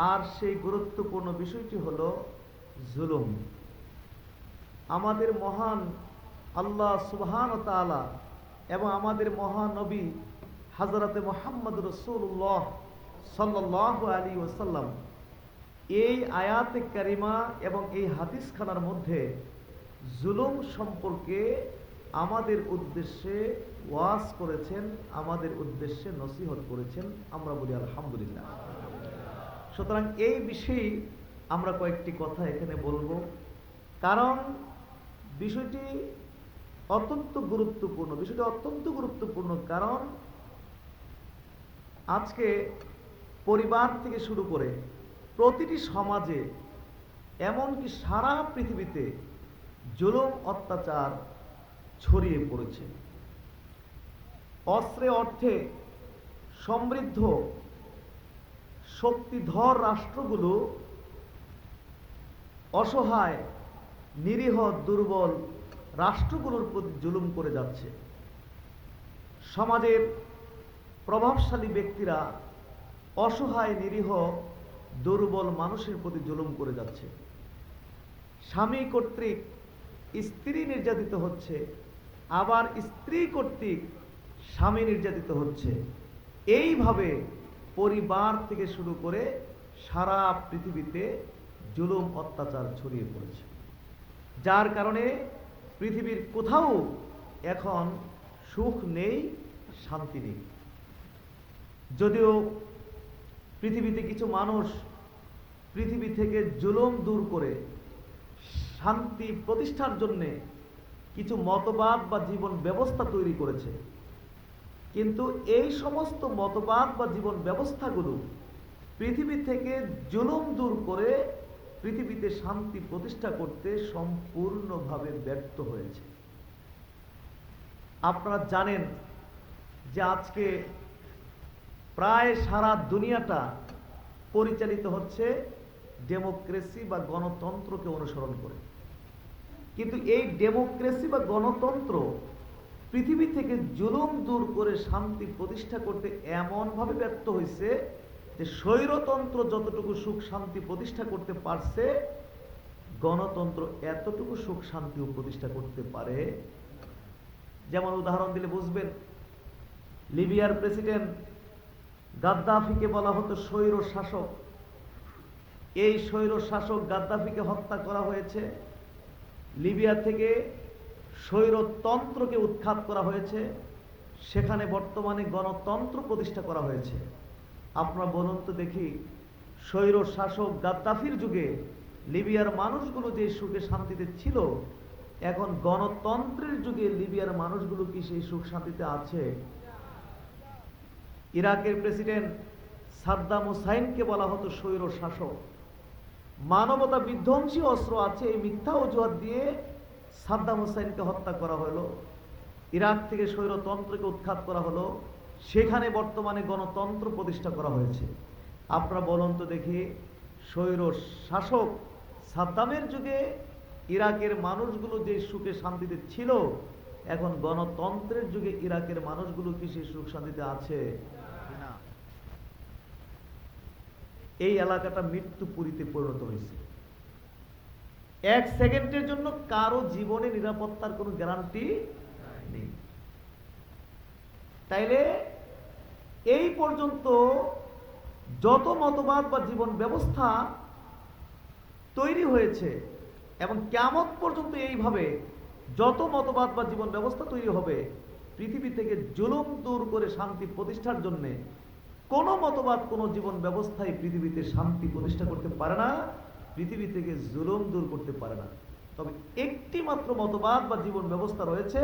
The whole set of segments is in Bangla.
আর সেই গুরুত্বপূর্ণ বিষয়টি হলো জুলুম। আমাদের মহান আল্লাহ সুবহান ও তাআলা এবং আমাদের মহানবী হযরতে মুহাম্মদ রাসূলুল্লাহ সাল্লাল্লাহু আলাইহি ওয়াসাল্লাম এই আয়াতে কারিমা এবং এই হাদিসখানার মধ্যে জুলুম সম্পর্কে আমাদের উদ্দেশ্যে ওয়াজ করেছেন, আমাদের উদ্দেশ্যে নসিহত করেছেন। আমরা বলি আলহামদুলিল্লাহ। সুতরাং এই বিষয়ে আমরা কয়েকটি কথা এখানে বলবো, কারণ বিষয়টি অত্যন্ত গুরুত্বপূর্ণ। কারণ আজকে পরিবার থেকে শুরু করে প্রতিটি সমাজে, এমনকি সারা পৃথিবীতে জুলুম অত্যাচার ছড়িয়ে পড়েছে। অস্ত্রে অর্থে সমৃদ্ধ শক্তিধর রাষ্ট্রগুলো অসহায় নিরীহ দুর্বল রাষ্ট্রগুলোর প্রতি জুলুম করে যাচ্ছে। সমাজের প্রভাবশালী ব্যক্তিরা অসহায় নিরীহ দুর্বল মানুষের প্রতি জুলুম করে যাচ্ছে। স্বামী কর্তৃক স্ত্রী নির্যাতিত হচ্ছে, আবার স্ত্রী কর্তৃক স্বামী নির্যাতিত হচ্ছে। এইভাবে পরিবার থেকে শুরু করে সারা পৃথিবীতে জুলুম অত্যাচার ছড়িয়ে পড়েছে, যার কারণে পৃথিবীর কোথাও এখন সুখ নেই, শান্তি নেই। যদিও পৃথিবীতে কিছু মানুষ পৃথিবী থেকে জুলুম দূর করে শান্তি প্রতিষ্ঠার জন্য কিছু মতবাদ বা জীবন ব্যবস্থা তৈরি করেছে, কিন্তু এই সমস্ত মতবাদ বা জীবন ব্যবস্থাগুলো পৃথিবী থেকে জুলুম দূর করে পৃথিবীতে শান্তি প্রতিষ্ঠা করতে সম্পূর্ণভাবে ব্যর্থ হয়েছে। আপনারা জানেন যে আজকে প্রায় সারা দুনিয়াটা পরিচালিত হচ্ছে ডেমোক্রেসি বা গণতন্ত্রকে অনুসরণ করে, কিন্তু এই ডেমোক্রেসি বা গণতন্ত্র পৃথিবী থেকে জুলুম দূর করে শান্তি প্রতিষ্ঠা করতে এমনভাবে ব্যর্থ হয়েছে যে স্বৈরতন্ত্র যতটুকু সুখ শান্তি প্রতিষ্ঠা করতে পারছে, গণতন্ত্র এতটুকু সুখ শান্তিও প্রতিষ্ঠা করতে পারে। যেমন উদাহরণ দিলে বুঝবেন, লিবিয়ার প্রেসিডেন্ট গাদ্দাফিকে বলা হতো স্বৈর শাসক। এই স্বৈর শাসক গাদ্দাফিকে হত্যা করা হয়েছে, লিবিয়া থেকে স্বৈরতন্ত্রকে উৎখাত করা হয়েছে, সেখানে বর্তমানে গণতন্ত্র প্রতিষ্ঠা করা হয়েছে। আপনারা বলুন তো দেখি, স্বৈর শাসক গাদ্দাফির যুগে লিবিয়ার মানুষগুলো যে সুখে শান্তিতে ছিল, এখন গণতন্ত্রের যুগে লিবিয়ার মানুষগুলো কি সেই সুখ শান্তিতে আছে? ইরাকের প্রেসিডেন্ট সাদ্দাম হুসাইনকে বলা হতো স্বৈর শাসক। মানবতা বিধ্বংসী অস্ত্র আছে, এই মিথ্যা অজুহাত দিয়ে সাদ্দাম হুসাইনকে হত্যা করা হলো, ইরাক থেকে স্বৈরতন্ত্রকে উৎখাত করা হলো, সেখানে বর্তমানে গণতন্ত্র প্রতিষ্ঠা করা হয়েছে। আপনারা বলুন তো দেখি, স্বৈর শাসক সাদ্দামের যুগে ইরাকের মানুষগুলো যে সুখে শান্তিতে ছিল, এখন গণতন্ত্রের যুগে ইরাকের মানুষগুলো কি সেই সুখ শান্তিতে আছে? এই এলাকাটা মৃত্যুপুরীতে পরিণত হয়েছে। এক সেকেন্ডের জন্য কারো জীবনে নিরাপত্তার কোনো গ্যারান্টি নেই। তাইলে এই পর্যন্ত যত মতবাদ বা জীবন ব্যবস্থা তৈরি হয়েছে, এবং কিয়ামত পর্যন্ত এইভাবে যত মতবাদ বা জীবন ব্যবস্থা তৈরি হবে, পৃথিবী থেকে জুলুম দূর করে শান্তি প্রতিষ্ঠার জন্য কোনো মতবাদ, কোনো জীবন ব্যবস্থায় পৃথিবীতে শান্তি প্রতিষ্ঠা করতে পারে না, পৃথিবী থেকে জুলুম দূর করতে পারে না। তবে একটি মাত্র মতবাদ বা জীবন ব্যবস্থা রয়েছে,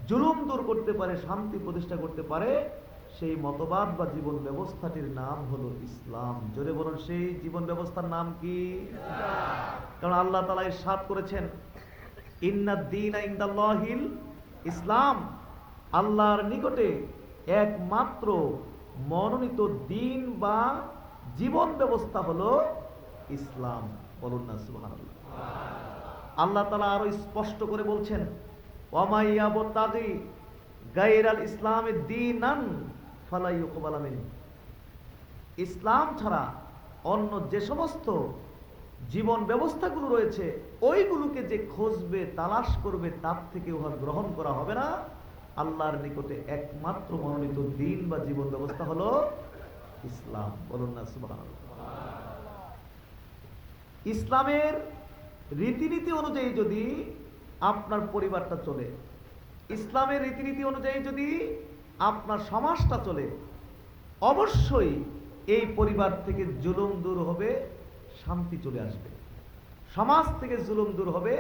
জুলুম দূর করতে পারে, শান্তি প্রতিষ্ঠা করতে পারে। সেই মতবাদ বা জীবন ব্যবস্থাটির নাম হলো ইসলাম। জোরে বলুন, সেই জীবন ব্যবস্থার নাম কি? কারণ আল্লাহ তাআলা ইরশাদ করেছেন, ইন্নাদ-দীনা ইনদাল্লাহিল ইসলাম, আল্লাহর নিকটে একমাত্র মনোনীত দিন বা জীবন ব্যবস্থা হলো ইসলাম। বলুন না সুবহানাল্লাহ। আল্লাহ তাআলা আরো স্পষ্ট করে বলছেন, ওয়া ইয়াবতাগি গায়রাল ইসলামি দীনান ফালা ইউকবালা মিনহু। ইসলাম ছাড়া অন্য যে সমস্ত জীবন ব্যবস্থাগুলো রয়েছে ওইগুলোকে যে খুঁজবে, তালাশ করবে, তার থেকে উহা গ্রহণ করা হবে না। আল্লাহর নিকটে একমাত্র মনোনীত দিন বা জীবন ব্যবস্থা হলো ইসলাম। বলুন না সুবহানাল্লাহ। ইসলামের রীতিনীতি অনুযায়ী যদি আপনার পরিবারটা চলে, ইসলামের রীতিনীতি অনুযায়ী যদি আপনার সমাজটা চলে, অবশ্যই এই পরিবার থেকে জুলুম দূর হবে, শান্তি চলে আসবে। সমাজ থেকে জুলুম দূর হবে,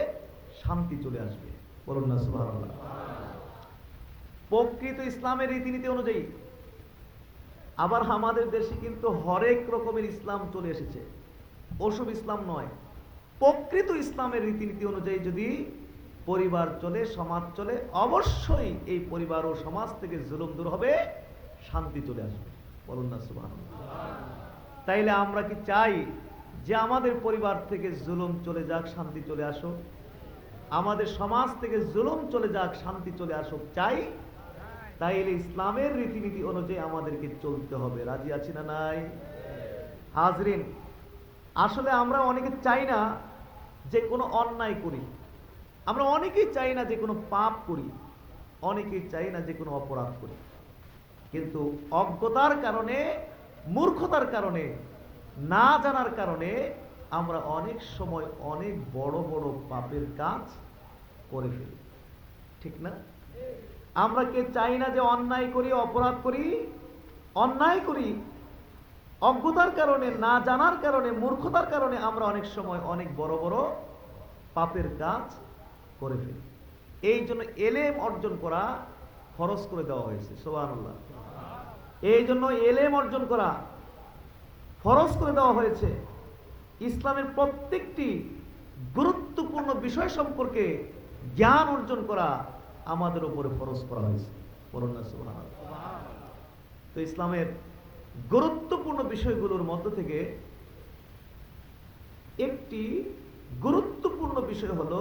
শান্তি চলে আসবে। বলুন না সুবহানাল্লাহ। প্রকৃত ইসলামের রীতিনীতি অনুযায়ী আবার আমাদের দেশে কিন্তু হরেক রকমের ইসলাম চলে এসেছে, ওসব ইসলাম নয়। প্রকৃত ইসলামের রীতিনীতি অনুযায়ী যদি পরিবার চলে, সমাজ চলে, অবশ্যই এই পরিবার ও সমাজ থেকে জুলুম দূর হবে, শান্তি চলে আসবে। বলুন না সুবহানাল্লাহ। তাইলে আমরা কি চাই যে আমাদের পরিবার থেকে জুলুম চলে যাক, শান্তি চলে আসুক? আমাদের সমাজ থেকে জুলুম চলে যাক, শান্তি চলে আসুক, চাই? তাইলে ইসলামের রীতিনীতি অনুযায়ী আমাদেরকে চলতে হবে। রাজি আছি না নাই? হাজরিন, আসলে আমরা অনেকে চাই না যে কোনো অন্যায় করি, আমরা অনেকেই চাই না যে কোনো পাপ করি, অনেকেই চাই না যে কোনো অপরাধ করি, কিন্তু অজ্ঞতার কারণে, মূর্খতার কারণে, না জানার কারণে আমরা অনেক সময় অনেক বড় বড় পাপের কাজ করে ফেলি, ঠিক না? আমরা কে চাই না যে অন্যায় করি, অপরাধ করি? অন্যায় করি, অজ্ঞতার কারণে, না জানার কারণে, মূর্খতার কারণে আমরা অনেক সময় অনেক বড় বড় পাপের কাজ করে ফেলি। এই জন্য এলেম অর্জন করা ফরজ করে দেওয়া হয়েছে। সুবহানাল্লাহ। এই জন্য এলেম অর্জন করা ফরজ করে দেওয়া হয়েছে। ইসলামের প্রত্যেকটি গুরুত্বপূর্ণ বিষয় সম্পর্কে জ্ঞান অর্জন করা আমাদের উপরে ফরজ করা হয়েছে। বলুন না সুবহানাল্লাহ। তো ইসলামের গুরুত্বপূর্ণ বিষয়গুলোর মধ্য থেকে একটি গুরুত্বপূর্ণ বিষয় হলো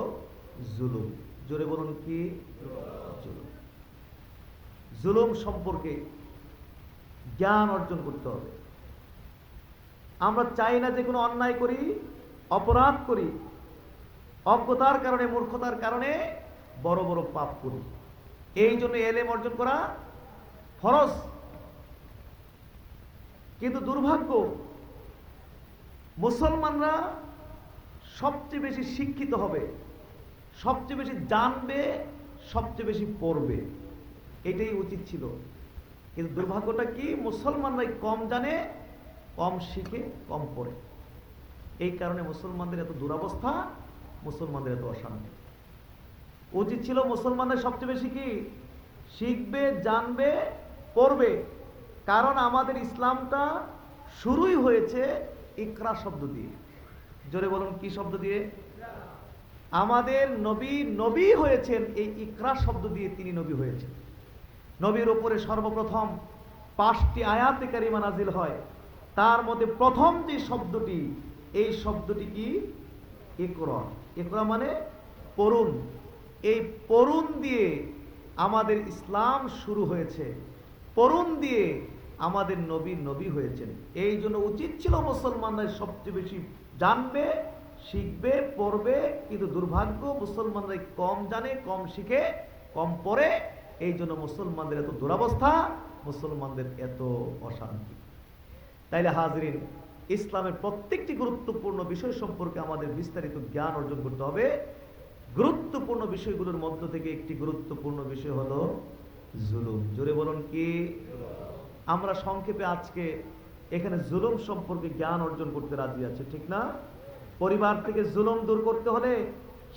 জুলুম। জোরে বলুন কি? জুলুম। জুলুম সম্পর্কে জ্ঞান অর্জন করতে হবে। আমরা চাই না যে কোনো অন্যায় করি, অপরাধ করি, অজ্ঞতার কারণে, মূর্খতার কারণে বড় বড় পাপ করি। এই জন্য এলেম অর্জন করা ফরজ। কিন্তু দুর্ভাগ্য, মুসলমানরা সবচেয়ে বেশি শিক্ষিত হবে, সবচেয়ে বেশি জানবে, সবচেয়ে বেশি পড়বে, এটাই উচিত ছিল। কিন্তু দুর্ভাগ্যটা কি, মুসলমানরাই কম জানে, কম শিখে, কম পড়ে। এই কারণে মুসলমানদের এত দুরবস্থা, মুসলমানদের এত অশান্তি। উচিত ছিল মুসলমানরা সবচেয়ে বেশি কি শিখবে, জানবে, পড়বে। কারণ আমাদের ইসলামটা শুরুই হয়েছে ইকরা শব্দ দিয়ে। জোরে বলুন কি শব্দ দিয়ে? আমাদের নবী নবী হয়েছেন এই ইকরা শব্দ দিয়ে, তিনি নবী হয়েছেন। নবীর উপরে সর্বপ্রথম 5টি আয়াতে কারিমা নাজিল হয়, তার মধ্যে প্রথম যে শব্দটি, এই শব্দটি কি? ইকরা। ইকরা মানে পড়ুন। এই পড়ুন দিয়ে আমাদের ইসলাম শুরু হয়েছে, পড়ুন দিয়ে আমাদের নবী নবী হয়েছেন। এই জন্য উচিত ছিল মুসলমানরা সবচেয়ে বেশি জানবে, শিখবে, পড়বে। কিন্তু দুর্ভাগ্য, মুসলমানরা কম জানে, কম শিখে, কম পড়ে। এই জন্য মুসলমানদের এত দুরবস্থা, মুসলমানদের এত অশান্তি। তাইলে হাজরিন, ইসলামের প্রত্যেকটি গুরুত্বপূর্ণ বিষয় সম্পর্কে আমাদের বিস্তারিত জ্ঞান অর্জন করতে হবে। গুরুত্বপূর্ণ বিষয়গুলোর মধ্য থেকে একটি গুরুত্বপূর্ণ বিষয় হলো জুলুম। জোরে বলুন কি? আমরা সংক্ষেপে আজকে এখানে জুলুম সম্পর্কে জ্ঞান অর্জন করতে রাজি আছি, ঠিক না? পরিবার থেকে জুলুম দূর করতে হলে,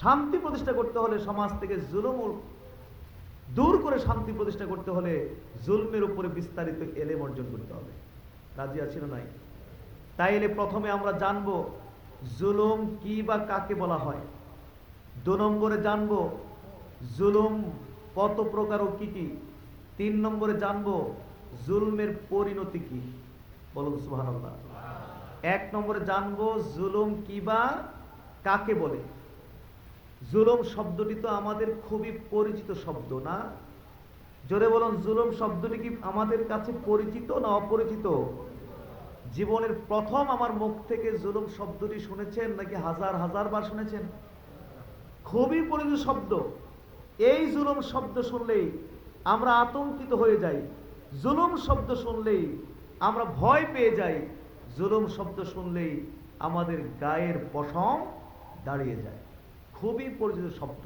শান্তি প্রতিষ্ঠা করতে হলে, সমাজ থেকে জুলুম দূর করে শান্তি প্রতিষ্ঠা করতে হলে জুলমের উপরে বিস্তারিত এলেম অর্জন করতে হবে। রাজি আছি না নাই? তাইলে প্রথমে আমরা জানবো জুলুম কি বা কাকে বলা হয়। 2 নম্বরে জানবো জুলুম কত প্রকার ও কি কি। 3 নম্বরে জানবো জুলমের পরিণতি কি। বলুন সুবহানাল্লাহ। 1 নম্বরে জানবো জুলুম কি বা কাকে বলে। জুলুম শব্দটি তো আমাদের খুবই পরিচিত শব্দ, না? জোরে বলুন, জুলুম শব্দটি কি আমাদের কাছে পরিচিত না অপরিচিত? জীবনের প্রথম আমার মুখ থেকে জুলুম শব্দটি শুনেছেন নাকি হাজার হাজার বার শুনেছেন? খুবই পরিচিত শব্দ। এই জুলুম শব্দ শুনলেই আমরা আতঙ্কিত হয়ে যাই, জুলুম শব্দ শুনলেই আমরা ভয় পেয়ে যাই, জুলুম শব্দ শুনলেই আমাদের গায়ের পশম দাঁড়িয়ে যায়। খুবই পরিচিত শব্দ।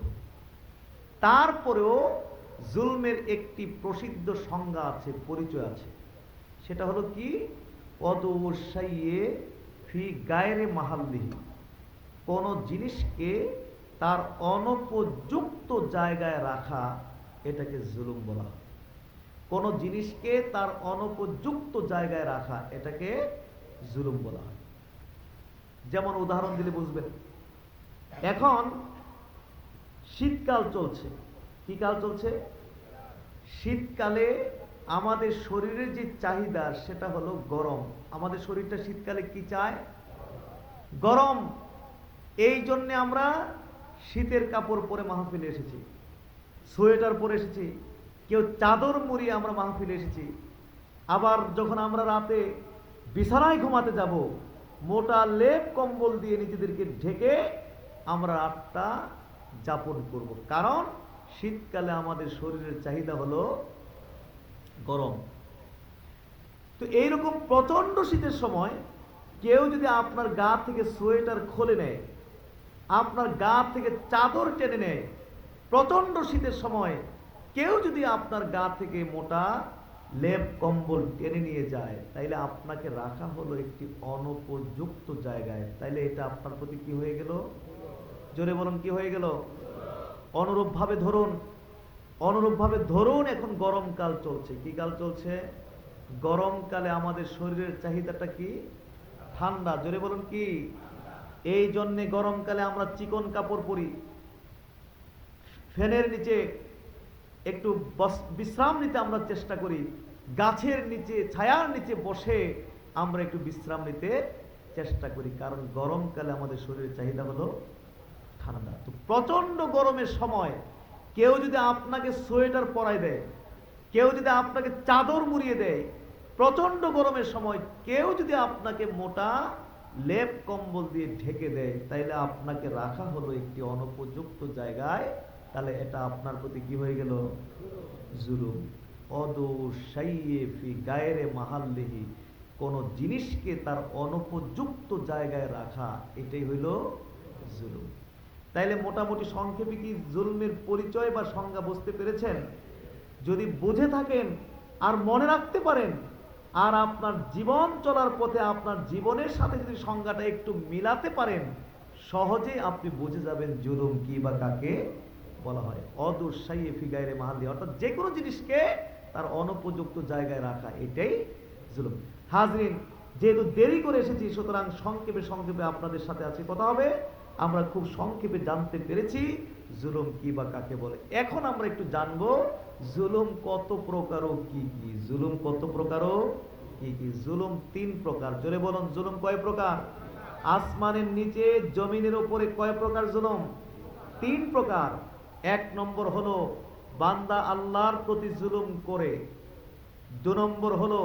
তারপরেও জুলমের একটি প্রসিদ্ধ সংজ্ঞা আছে, পরিচয় আছে। সেটা হলো কি? অদৌসাইয়ে ফি গায়রে মাহাল্লিহি, কোন জিনিসকে তার অনুপযুক্ত জায়গায় রাখা, এটাকে জুলুম বলা হয়। কোন জিনিসকে তার অনুপযুক্ত জায়গায় রাখা, এটাকে জুলুম বলা হয়। যেমন উদাহরণ দিলে বুঝবেন। এখন শীতকাল চলছে। কি কাল চলছে? শীতকালে আমাদের শরীরের যে চাহিদা সেটা হলো গরম। আমাদের শরীরটা শীতকালে কি চায়? গরম। এই জন্যে আমরা শীতের কাপড় পরে মাহফিলে এসেছি, সোয়েটার পরে এসেছি, কেউ চাদর মুড়িয়ে আমরা মাহফিলে এসেছি। আবার যখন আমরা রাতে বিছানায় ঘুমাতে যাব, মোটা লেপ কম্বল দিয়ে নিজেদেরকে ঢেকে আমরা রাতটা যাপন করব, কারণ শীতকালে আমাদের শরীরের চাহিদা হলো গরম। তো এইরকম প্রচন্ড শীতের সময় কেউ যদি আপনার গা থেকে সোয়েটার খুলে নেয়, আপনার গা থেকে চাদর টেনে নেয়, প্রচন্ড শীতের সময় কেউ যদি আপনার গা থেকে মোটা লেপ কম্বল টেনে নিয়ে যায়, তাইলে আপনাকে রাখা হলো একটি অনুপযুক্ত জায়গায়। তাইলে এটা আপনার প্রতি কি হয়ে গেল? জোরে বলুন, কি হয়ে গেল? অনুরূপভাবে ধরুন এখন গরমকাল চলছে। কি কাল চলছে? গরমকালে আমাদের শরীরের চাহিদাটা কি? ঠান্ডা। জোরে বলুন কি? এই জন্যে গরমকালে আমরা চিকন কাপড় পরি, ফ্যানের নিচে একটু বিশ্রাম নিতে আমরা চেষ্টা করি, গাছের নিচে ছায়ার নিচে বসে আমরা একটু বিশ্রাম নিতে চেষ্টা করি, কারণ গরমকালে আমাদের শরীরের চাহিদা হলো ঠান্ডা। তো প্রচন্ড গরমের সময় কেউ যদি আপনাকে সোয়েটার পরায় দেয়, কেউ যদি আপনাকে চাদর মুড়িয়ে দেয়, প্রচন্ড গরমের সময় কেউ যদি আপনাকে মোটা লেপ কম্বল দিয়ে ঢেকে দেয়, তাইলে আপনাকে রাখা হলো একটি অনুপযুক্ত জায়গায়। তাহলে এটা আপনার প্রতি কি হয়ে গেল? জুলুম। অদৌসাইয়ে ফি গায়রে মাহাল্লিহি, কোন জিনিসকে তার অনুপযুক্ত জায়গায় রাখা, এটাই হইল জুলুম। তাইলে মোটামুটি সংক্ষেপে কি জুলমের পরিচয় বা সংজ্ঞা বুঝতে পেরেছেন? যদি বুঝে থাকেন আর মনে রাখতে পারেন, আর আপনার জীবন চলার পথে আপনার জীবনের সাথে যদি সংজ্ঞাটা একটু মিলাতে পারেন, সহজে আপনি বুঝে যাবেন জুলুম কি বা কাকে বলা হয়। অদৌসাইয়ে ফি গায়রে মাহাল্লি, অর্থাৎ যে কোনো জিনিসকে তার অনুপযুক্ত জায়গায় রাখা, এটাই জুলুম। হাজরিন, যেহেতু দেরি করে এসেছি, সুতরাং সংক্ষেপে আপনাদের সাথে আছি, কথা হবে। আমরা খুব সংক্ষেপে জানতে পেরেছি জুলুম কি বা কাকে বলে। এখন আমরা একটু জানবো জুলুম কত প্রকার ও কি কি। জুলুম কত প্রকার ও কি কি? জুলুম 3 প্রকার। জোরে বলুন, জুলুম কয় প্রকার? আসমানের নিচে জমিনের উপরে কয় প্রকার জুলুম? 3 প্রকার। 1 নম্বর হলো বান্দা আল্লাহর প্রতি জুলুম করে। 2 নম্বর হলো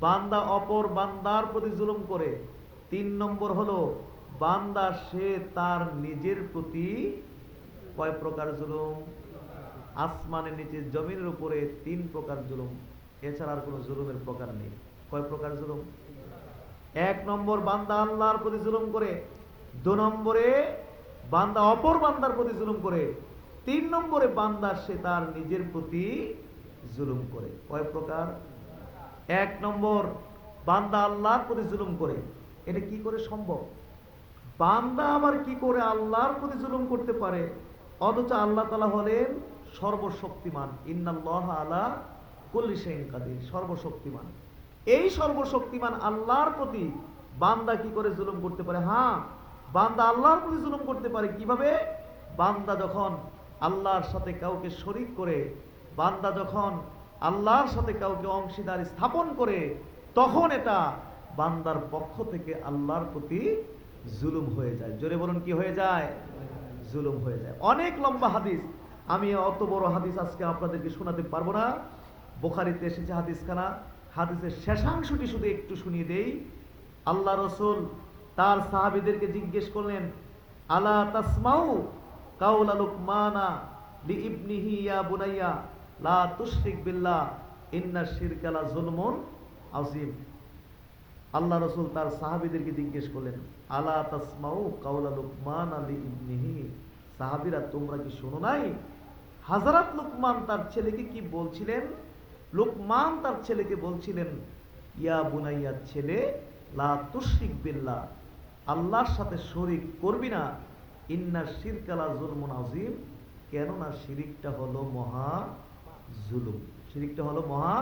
বান্দা অপর বান্দার প্রতি জুলুম করে। 3 নম্বর হলো বান্দা সে তার নিজের প্রতি। কয় প্রকার জুলুম? আসমানের নিচে জমিনের উপরে 3 প্রকার জুলুম, এছাড়া আর কোনো জুলুমের প্রকার নেই। কয় প্রকার জুলুম? 1 নম্বর বান্দা আল্লাহর প্রতি জুলুম করে। 2 নম্বরে বান্দা অপর বান্দার প্রতি জুলুম করে। 3 নম্বরে বান্দা সে তার নিজের প্রতি জুলুম করে। কয় প্রকার? 1 নম্বর বান্দা আল্লাহর প্রতি জুলুম করে। এটা কি করে সম্ভব? বান্দা আবার কি করে আল্লাহর প্রতি জুলুম করতে পারে, অথচ আল্লাহ তাআলা হলেন সর্বশক্তিমান। ইন্নাল্লাহা আলা কুল্লি শাইইন কাদির, সর্বশক্তিমান। এই সর্বশক্তিমান আল্লাহর প্রতি বান্দা কি করে জুলুম করতে পারে? হ্যাঁ, বান্দা আল্লাহর প্রতি জুলুম করতে পারে। কিভাবে? বান্দা যখন আল্লাহর সাথে কাউকে শরীক করে, বান্দা যখন আল্লাহর সাথে কাউকে অংশীদার স্থাপন করে, তখন এটা বান্দার পক্ষ থেকে আল্লাহর প্রতি জুলুম হয়ে যায়। জোরে বলুন, কি হয়ে যায়? জুলুম হয়ে যায়। অনেক লম্বা হাদিস, আমি অত বড় হাদিস আজকে আপনাদেরকে শোনাতে পারবো না। বুখারীতে এসেছে হাদিসখানা, হাদিসের শেষাংশটি শুধু একটু শুনিয়ে দেই। আল্লাহ রসুল তার সাহাবীদেরকে জিজ্ঞেস করলেন, আলা তাসমাউ কাউলা লুকমানা লিইবনিহি ইয়া বুনাইয়া লা তুশরিক বিল্লাহ ইন্নাশ শিরকা লা যুলমুন আযীম। আল্লাহ রসুল তার সাহাবীদেরকে জিজ্ঞেস করলেন, আলা তাসমাউ কাউলা লুকমানা লিইবনিহি, সাহাবীরা তোমরা কি শোনো নাই হযরত লুকমান তার ছেলেকে কি বলছিলেন? লুকমান তার ছেলেকে বলছিলেন, ইয়া বুনাইয়া, ছেলে, লা তুশরিক বিল্লাহ, আল্লাহর সাথে শরীক করবি না, ইন্না শিরকা লা যুলমুন আযীম, কেননা শিরিকটা হলো মহা জুলুম। শিরিকটা হলো মহা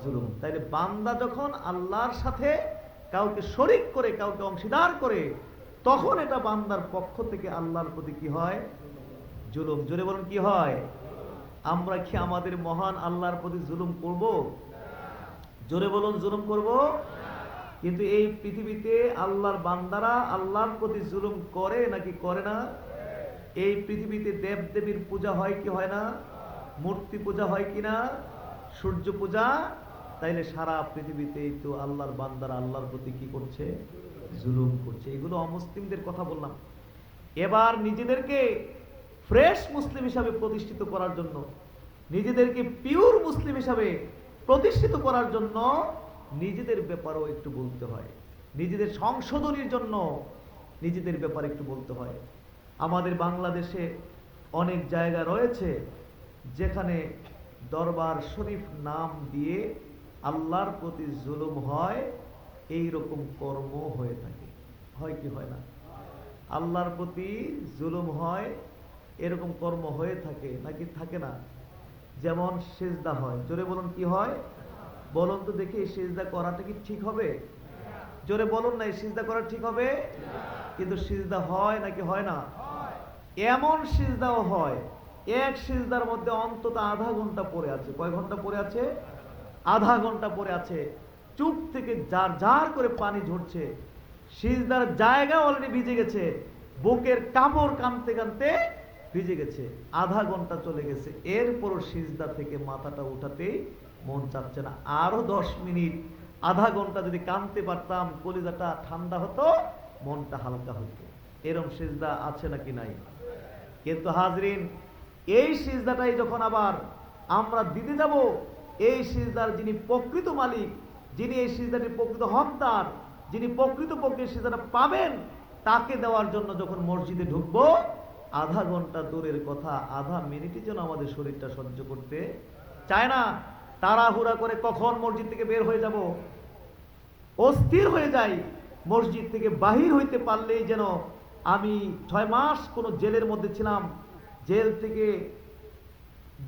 জুলুম। তাইলে বান্দা যখন আল্লাহর সাথে কাউকে শরীক করে, কাউকে অংশীদার করে, তখন এটা বান্দার পক্ষ থেকে আল্লাহর প্রতি কি হয়? জুলুম। জোরে বলুন, কি হয়? আমরা কি আমাদের মহান আল্লাহর প্রতি জুলুম করব? জোরে বলুন, জুলুম করব? কিন্তু এই পৃথিবীতে আল্লাহর বান্দারা আল্লাহর প্রতি জুলুম করে নাকি করে না? এই পৃথিবীতে দেব দেবীর পূজা হয় কি হয় না? মূর্তি পূজা হয় কি না? সূর্য পূজা। তাইলে সারা পৃথিবীতে তো আল্লাহর বান্দারা আল্লাহর প্রতি কি করছে? জুলুম করছে। এগুলো অমুসলিমদের কথা বললাম। এবার নিজেদেরকে ফ্রেশ মুসলিম হিসাবে প্রতিষ্ঠিত করার জন্য, নিজেদেরকে পিওর মুসলিম হিসাবে প্রতিষ্ঠিত করার জন্য নিজেদের ব্যাপারেও একটু বলতে হয়। নিজেদের সংশোধনের জন্য নিজেদের ব্যাপারে একটু বলতে হয়। আমাদের বাংলাদেশে অনেক জায়গা রয়েছে যেখানে দরবার শরীফ নাম দিয়ে আল্লাহর প্রতি জুলুম হয়, এই রকম কর্ম হয়ে থাকে। হয় কি হয় না? আল্লাহর প্রতি জুলুম হয়, এরকম কর্ম হয়ে থাকে নাকি থাকে না? যেমন সিজদা হয়। জোরে বলুন, কি হয়? বলুন তো দেখি, সিজদা করাটা কি ঠিক হবে? জোরে বলুন না, এই সিজদা করা ঠিক হবে? কিন্তু সিজদা হয় নাকি হয় না? এমন সিজদাও হয়, এক সিজদার মধ্যে অন্তত আধা ঘন্টা পড়ে আছে। কয় ঘন্টা পড়ে আছে? আধা ঘন্টা পড়ে আছে। চুপ থেকে জার জার করে পানি ঝরছে, সিজদার জায়গা অলরেডি ভিজে গেছে, বুকের কাপড় কানতে কানতে ভিজে গেছে, আধা ঘন্টা চলে গেছে। এরপরও সিজদা থেকে মাথাটা উঠাতেই মন চাচ্ছে না। আরো 10 মিনিট, আধা ঘন্টা যদি কানতে পারতাম, কলিজাটা ঠান্ডা হতো, মনটা হালকা হতো। এরকম সিজদা আছে নাকি নাই? কিন্তু হাজরিন, এই সিজদাটাই যখন আবার আমরা দিতে যাব, এই সিজদার যিনি প্রকৃত মালিক, যিনি এই সিজদাটির প্রকৃত হকদার, যিনি প্রকৃতপক্ষে সিজদাটা পাবেন, তাকে দেওয়ার জন্য যখন মসজিদে ঢুকবো, আধা ঘন্টা দূরের কথা, আধা মিনিটই যেন আমাদের শরীরটা সহ্য করতে চায় না। তাড়াহুড়া করে কখন মসজিদ থেকে বের হয়ে যাব, অস্থির হয়ে যাই। মসজিদ থেকে বাহির হইতে পারলেই যেন আমি 6 মাস কোনো জেলের মধ্যে ছিলাম, জেল থেকে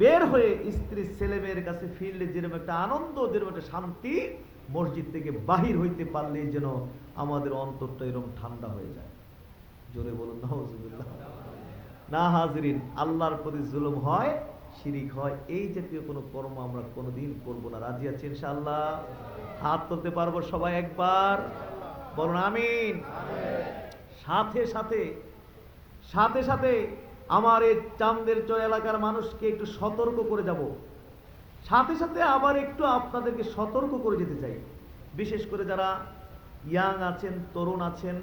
বের হয়ে স্ত্রী ছেলে মেয়ের কাছে ফিরলে যেরকম একটা আনন্দ, যেরকম একটা শান্তি, মসজিদ থেকে বাহির হইতে পারলেই যেন আমাদের অন্তরটা এরকম ঠান্ডা হয়ে যায়। জোরে বলুন নাউজুবিল্লাহ। না হাজরিন, আল্লাহর প্রতি জুলুম হয়, শিরিক হয়, এই জাতীয় কোনো কর্ম আমরা কোনোদিন করব না। রাজি আছি ইনশাআল্লাহ? হাত তুলতে পারবো সবাই একবার? বলুন আমিন। সাথে সাথে সাথে সাথে আমার এই চান্দের চর এলাকার মানুষকে একটু সতর্ক করে যাব। সাথে সাথে আবার একটু আপনাদেরকে সতর্ক করে যেতে চাই। বিশেষ করে যারা ইয়াং আছেন, তরুণ আছেন,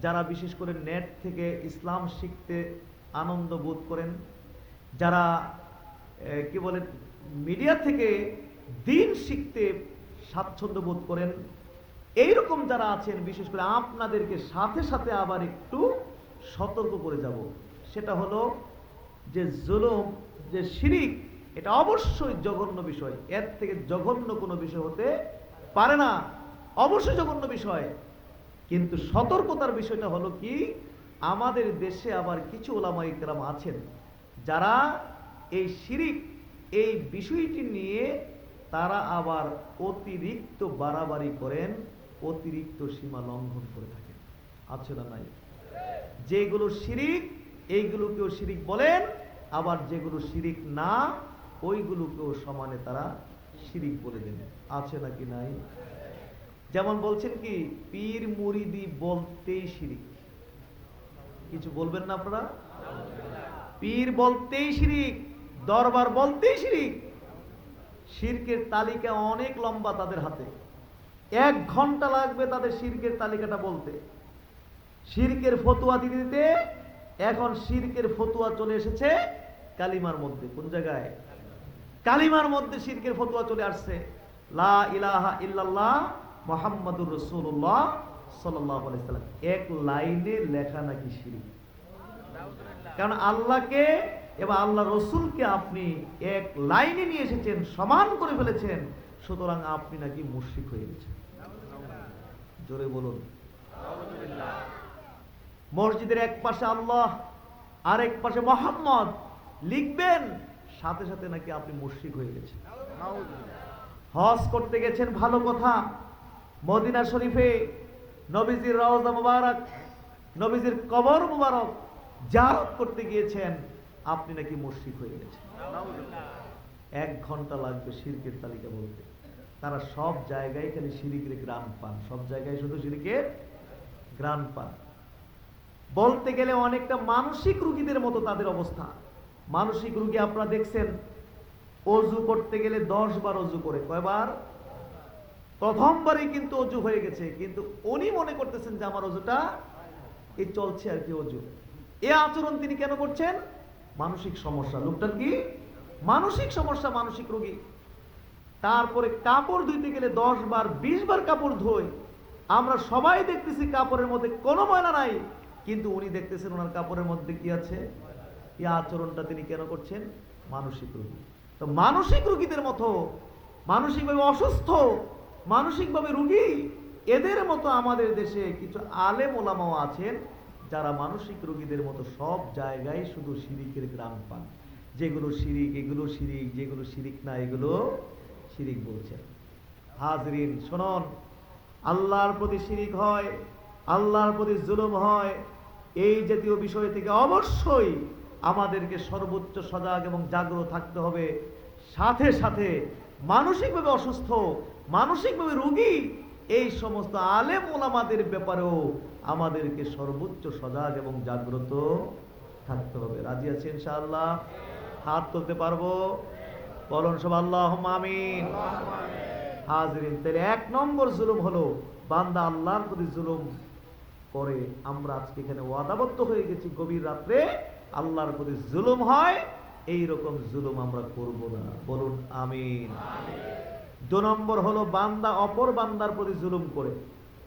যারা বিশেষ করে নেট থেকে ইসলাম শিখতে আনন্দ বোধ করেন, যারা কি বলে মিডিয়া থেকে দিন শিখতে স্বাচ্ছন্দ্য বোধ করেন, এইরকম যারা আছেন, বিশেষ করে আপনাদেরকে সাথে সাথে আবার একটু সতর্ক করে যাব। সেটা হলো যে জুলুম, যে শিরিক, এটা অবশ্যই জঘন্য বিষয়। এর থেকে জঘন্য কোনো বিষয় হতে পারে না, অবশ্যই জঘন্য বিষয়। কিন্তু সতর্কতার বিষয়টা হলো কি, আমাদের দেশে আবার কিছু উলামায়ে কেরাম আছেন যারা এই শিরিক, এই বিষয়টি নিয়ে তারা আবার অতিরিক্ত বাড়াবাড়ি করেন, অতিরিক্ত সীমা লঙ্ঘন করে থাকেন। আছে না নাই? যেগুলো শিরিক, এইগুলোকেও শিরিক বলেন, আবার যেগুলো শিরিক না, ওইগুলোকেও সমানে তারা শিরিক বলে দেন। আছে নাকি নাই? যেমন বলছেন কি, পীর মুরিদি বলতেই শিরিক। কিছু বলবেন না আপনারা? পীর বলতেই শিরিক, দরবার বলতেই শিরিক। শিরকের তালিকা অনেক লম্বা তাদের হাতে। 1 ঘন্টা লাগবে তাদের শিরকের তালিকাটা বলতে, শিরকের ফতোয়া দিতে দিতে। এখন শিরকের ফতোয়া চলে এসেছে কালিমার মধ্যে। কোন জায়গায়? কালিমার মধ্যে শিরকের ফতোয়া চলে আসছে। লা ইলাহা ইল্লাল্লাহ মুহাম্মাদুর রাসূলুল্লাহ সাল্লাল্লাহু আলাইহি সাল্লাম, এক লাইনে লেখা নাকি শিরক। কারণ আল্লাহকে এবং আল্লাহ রসুলকে আপনি এক লাইনে নিয়ে এসেছেন, সমান করে ফেলেছেন, সুতরাং আপনি নাকি মুশরিক হয়ে গেছেন। জোরে বলুন। মসজিদের এক পাশে আল্লাহ আর এক পাশে মোহাম্মদ লিখবেন, সাথে সাথে নাকি আপনি মুশরিক হয়ে গেছেন। হজ করতে গেছেন, ভালো কথা, মদিনা শরীফে নবীজির রওজা মুবারক, নবীজির কবর মুবারক জিয়ারত করতে গিয়েছেন, আপনি নাকি মুশরিক হয়ে গেছেন। 1 ঘন্টা লাগবে শিরকের তালিকা বলতে। তারা সব জায়গায় খালি শিরকের গ্রাম পান, সব জায়গায় শুধু শিরকের গ্রাম পান। বলতে গেলে অনেকটা মানসিক রোগীদের মতো তাদের অবস্থা। মানসিক রোগী আপনারা দেখছেন, অজু করতে গেলে 10 বার অজু করে। কয়বার? প্রথমবারই কিন্তু অজু হয়ে গেছে, কিন্তু উনি মনে করতেছেন যে আমার অজুটা এই চলছে আর কি অজু। এ আচরণ তিনি কেন করছেন? মানসিক সমস্যা। লোকটার কি মানসিক সমস্যা, মানসিক রোগী। তারপরে কাপড় ধুইতে গেলে 10 বার 20 বার কাপড় ধোয়। আমরা সবাই দেখতেছি কাপড়ের মধ্যে কোনো ময়লা নাই, কিন্তু উনি দেখতেছেন ওনার কাপড়ের মধ্যে কি আছে। এই আচরণটা তিনি কেন করছেন? মানসিক রোগী। তো মানসিক রোগীদের মতো, মানসিকভাবে অসুস্থ, মানসিকভাবে রোগী, এদের মতো আমাদের দেশে কিছু আলেম ওলামাও আছেন যারা মানসিক রোগীদের মতো সব জায়গায় শুধু শিরিকের গ্রাম পান। যেগুলো শিরিক এগুলো শিরিক, যেগুলো শিরিক না এগুলো শিরিক বলছেন। হাজরিন শুনুন, আল্লাহর প্রতি শিরিক হয়, আল্লাহর প্রতি জুলুম হয়, এই জাতীয় বিষয় থেকে অবশ্যই আমাদেরকে সর্বোচ্চ সজাগ এবং জাগ্রত থাকতে হবে। সাথে সাথে মানসিকভাবে অসুস্থ, মানসিকভাবে রোগী এই সমস্ত আলেম ওলামাদের ব্যাপারেও আমাদেরকে সর্বোচ্চ সজাগ এবং জাগ্রত থাকতে হবে। রাজি আছি ইনশাআল্লাহ? হাত তুলতে পারবো? বলুন সব আল্লাহুম্মা আমিন। হাজরিন, তাহলে 1 নম্বর জুলুম হলো বান্দা আল্লাহর প্রতি জুলুম করে। আমরা আজকে এখানে ওয়াদাবদ্ধ হয়ে গেছি, গভীর রাত্রে আল্লাহর প্রতি জুলুম হয়, এই রকম জুলুম আমরা করব না। বলুন আমিন। 2 নম্বর হলো বান্দা অপর বান্দার প্রতি জুলুম করে।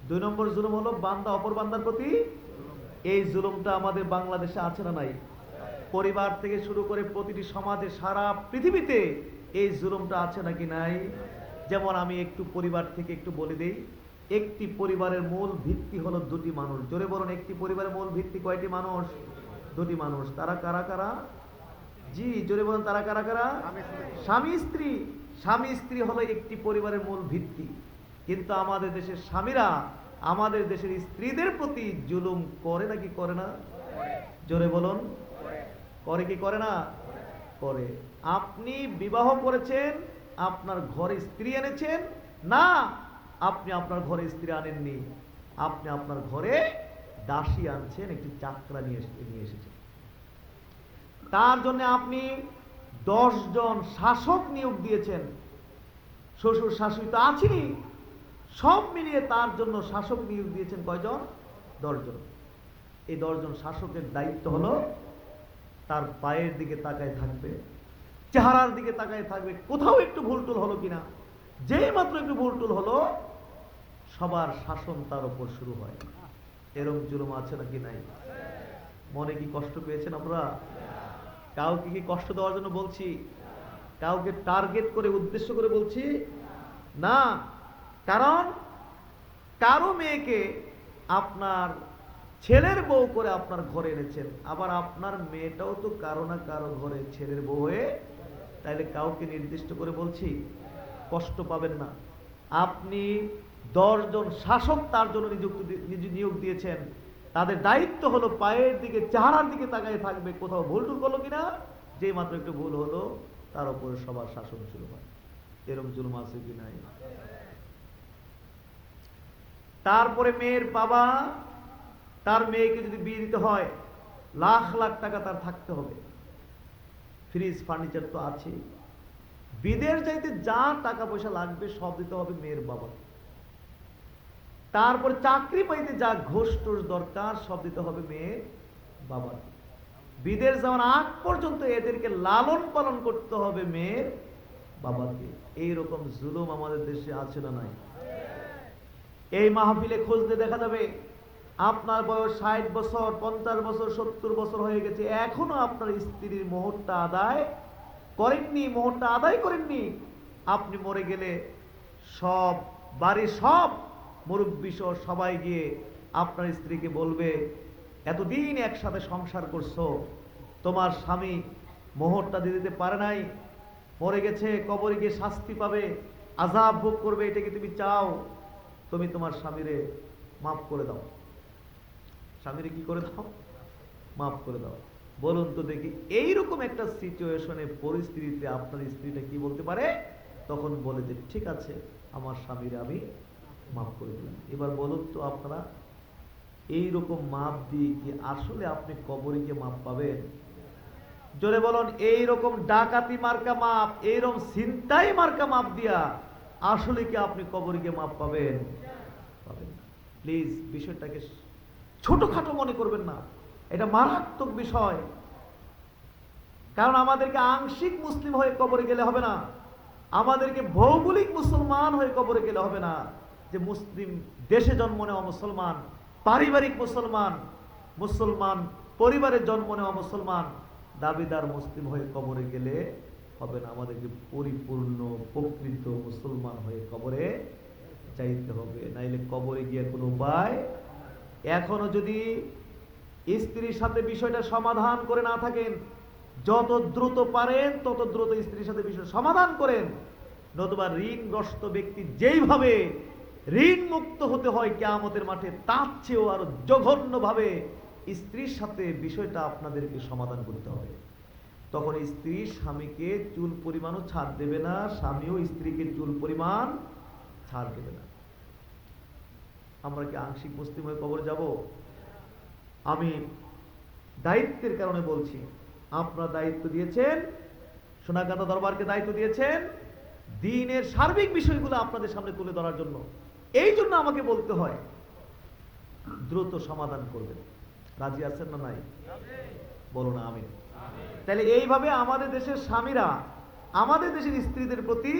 2 নম্বর জুলুম হলো বান্দা অপর বান্দার প্রতি। এই জুলুমটা আমাদের বাংলাদেশে আছে না নাই? পরিবার থেকে শুরু করে প্রতিটি সমাজে, সারা পৃথিবীতে এই জুলুমটা আছে নাকি নাই? যেমন আমি একটু পরিবার থেকে একটু বলে দেই। একটি পরিবারের মূল ভিত্তি হলো 2টি মানুষ। জোরে বলুন, একটি পরিবারের মূল ভিত্তি কয়টি মানুষ? 2টি মানুষ। তারা কারা কারা? জি জোরে বলুন, তারা কারা কারা? স্বামী স্ত্রী। স্বামী স্ত্রী হলো একটি পরিবারের মূল ভিত্তি। কিন্তু আমাদের দেশের স্বামীরা আমাদের দেশের স্ত্রীদের প্রতি জুলুম করে নাকি করে না? জোরে বলুন, করে কি করে না? করে। আপনি বিবাহ করেছেন, আপনার ঘরে স্ত্রী এনেছেন না, আপনি আপনার ঘরে স্ত্রী আনেননি, আপনি আপনার ঘরে দাসী আনছেন, একটি চাকরা নিয়ে এসেছেন। তার জন্য আপনি 10 জন শাসক নিয়োগ দিয়েছেন। শ্বশুর শাশুড়ি তো আছেনই, সব মিলিয়ে তার জন্য শাসক নিয়োগ দিয়েছেন কয়জন? 10 জন। এই 10 জন শাসকের দায়িত্ব হলো তার পায়ের দিকে তাকায় থাকবে, চেহারার দিকে তাকায় থাকবে, কোথাও একটু ভুলটুল হলো কিনা। যেই মাত্র একটু ভুলটুল হলো, সবার শাসন তার উপর শুরু হয়। এরকম জুলুম আছে নাকি নাই? মনে কি কষ্ট পেয়েছেন আপনারা? কাউকে কি কষ্ট দেওয়ার জন্য বলছি? কাউকে টার্গেট করে উদ্দেশ্য করে বলছি না। কারণ কারো মেয়েকে আপনার ছেলের বউ করে আপনার ঘরে এনেছেন, আবার আপনার মেয়েটাও তো কারো না কারো ঘরে ছেলের বউ হয়ে। তাইলে কাউকে নির্দিষ্ট করে বলছি কষ্ট পাবেন না। আপনি 10 জন শাসক তার জন্য নিয়োগ দিয়েছেন, তাদের দায়িত্ব হলো পায়ের দিকে, চেহারার দিকে তাকায় থাকবে, কোথাও ভুল টুল করলো কিনা। যেই মাত্র একটু ভুল হলো, তার উপরে সবার শাসন শুরু হয়। এরকম জুলুম আছে কি নাই? তারপরে মেয়ের বাবা তার মেয়েকে যদি বিয়ে দিতে হয়, লাখ লাখ টাকা তার থাকতে হবে। ফ্রিজ ফার্নিচার তো আছে, বিদেশ যাইতে যা টাকা পয়সা লাগবে সব দিতে হবে মেয়ের বাবাকে। তারপরে চাকরি পাইতে যা ঘোষ টোষ দরকার সব দিতে হবে মেয়ের বাবাকে। বিদেশ যাওয়ার আগ পর্যন্ত এদেরকে লালন পালন করতে হবে মেয়ের বাবাকে। এইরকম জুলুম আমাদের দেশে আছে না নাই? এই মাহফিলে খুঁজলে দেখা যাবে আপনার বয়স 60 বছর, 50 বছর, 70 বছর হয়ে গেছে, এখনো আপনার স্ত্রীর মোহরটা আদায় করেননি, মোহরটা আদায় করেননি। আপনি মরে গেলে সব বাড়ির সব মুরব্বী সহ সবাই গিয়ে আপনার স্ত্রীকে বলবে, এতদিন একসাথে সংসার করছো, তোমার স্বামী মোহরটা দিয়ে দিতে পারে নাই, মরে গেছে, কবরে গিয়ে শাস্তি পাবে, আযাব ভোগ করবে, এটা কি তুমি চাও? তুমি তোমার স্বামীরে মাফ করে দাও। স্বামীরে কি করে দাও? মাফ করে দাও। বলুন তো দেখি, এইরকম একটা সিচুয়েশনে, পরিস্থিতিতে আপনার স্ত্রীটা কি বলতে পারে? তখন বলে যে ঠিক আছে, আমার স্বামীরে আমি মাফ করে দিলাম। এবার বলুন তো আপনারা, এইরকম মাপ দিয়ে কি আসলে আপনি কবরে গিয়ে মাপ পাবেন? জোরে বলুন, এইরকম ডাকাতি মার্কা মাপ, এইরকম ছিনতাই মার্কা মাপ দিয়া আসলে কি আপনি কবরে গিয়ে মাপ পাবেন? পাবেন না। প্লিজ বিষয়টাকে ছোটখাটো মনে করবেন না, এটা মারাত্মক বিষয়। কারণ আমাদেরকে আংশিক মুসলিম হয়ে কবরে গেলে হবে না, আমাদেরকে ভৌগোলিক মুসলমান হয়ে কবরে গেলে হবে না। যে মুসলিম দেশে জন্ম নেওয়া মুসলমান, পারিবারিক মুসলমান, মুসলমান পরিবারে জন্ম নেওয়া মুসলমান, দাবিদার মুসলিম হয়ে কবরে গেলে হবে না। আমাদেরকে পরিপূর্ণ প্রকৃত মুসলমান হয়ে কবরে যাইতে হবে, নাইলে কবরে গিয়ে কোনো উপায়। এখনো যদি স্ত্রীর সাথে বিষয়টা সমাধান করে না থাকেন, যত দ্রুত পারেন তত দ্রুত স্ত্রীর সাথে বিষয় সমাধান করেন, নতুবা ঋণগ্রস্ত ব্যক্তি যেইভাবে ঋণ মুক্ত হতে হয় কিয়ামতের মাঠে, তার চেয়েও আরো জঘন্যভাবে স্ত্রীর সাথে বিষয়টা আপনাদেরকে সমাধান করতে হবে। তখন স্ত্রী স্বামীকে চুল পরিমাণও ছাড় দেবে না, স্বামীও স্ত্রীকে চুল পরিমাণ ছাড় দেবে না। আমরা কি আংশিক মুসলিম হয়ে কবর যাব? আমি দায়িত্বের কারণে বলছি, আপনারা দায়িত্ব দিয়েছেন, সোনাকান্দা দরবারকে দায়িত্ব দিয়েছেন দ্বীনের সার্বিক বিষয়গুলো আপনাদের সামনে তুলে ধরার জন্য। এই জন্য আমাকে বলতে হয় দ্রুত সমাধান করবেন। রাজি আছেন না নাই? বলো না আমিন। তাহলে এইভাবে আমাদের দেশের স্বামীরা আমাদের দেশের স্ত্রীদের প্রতি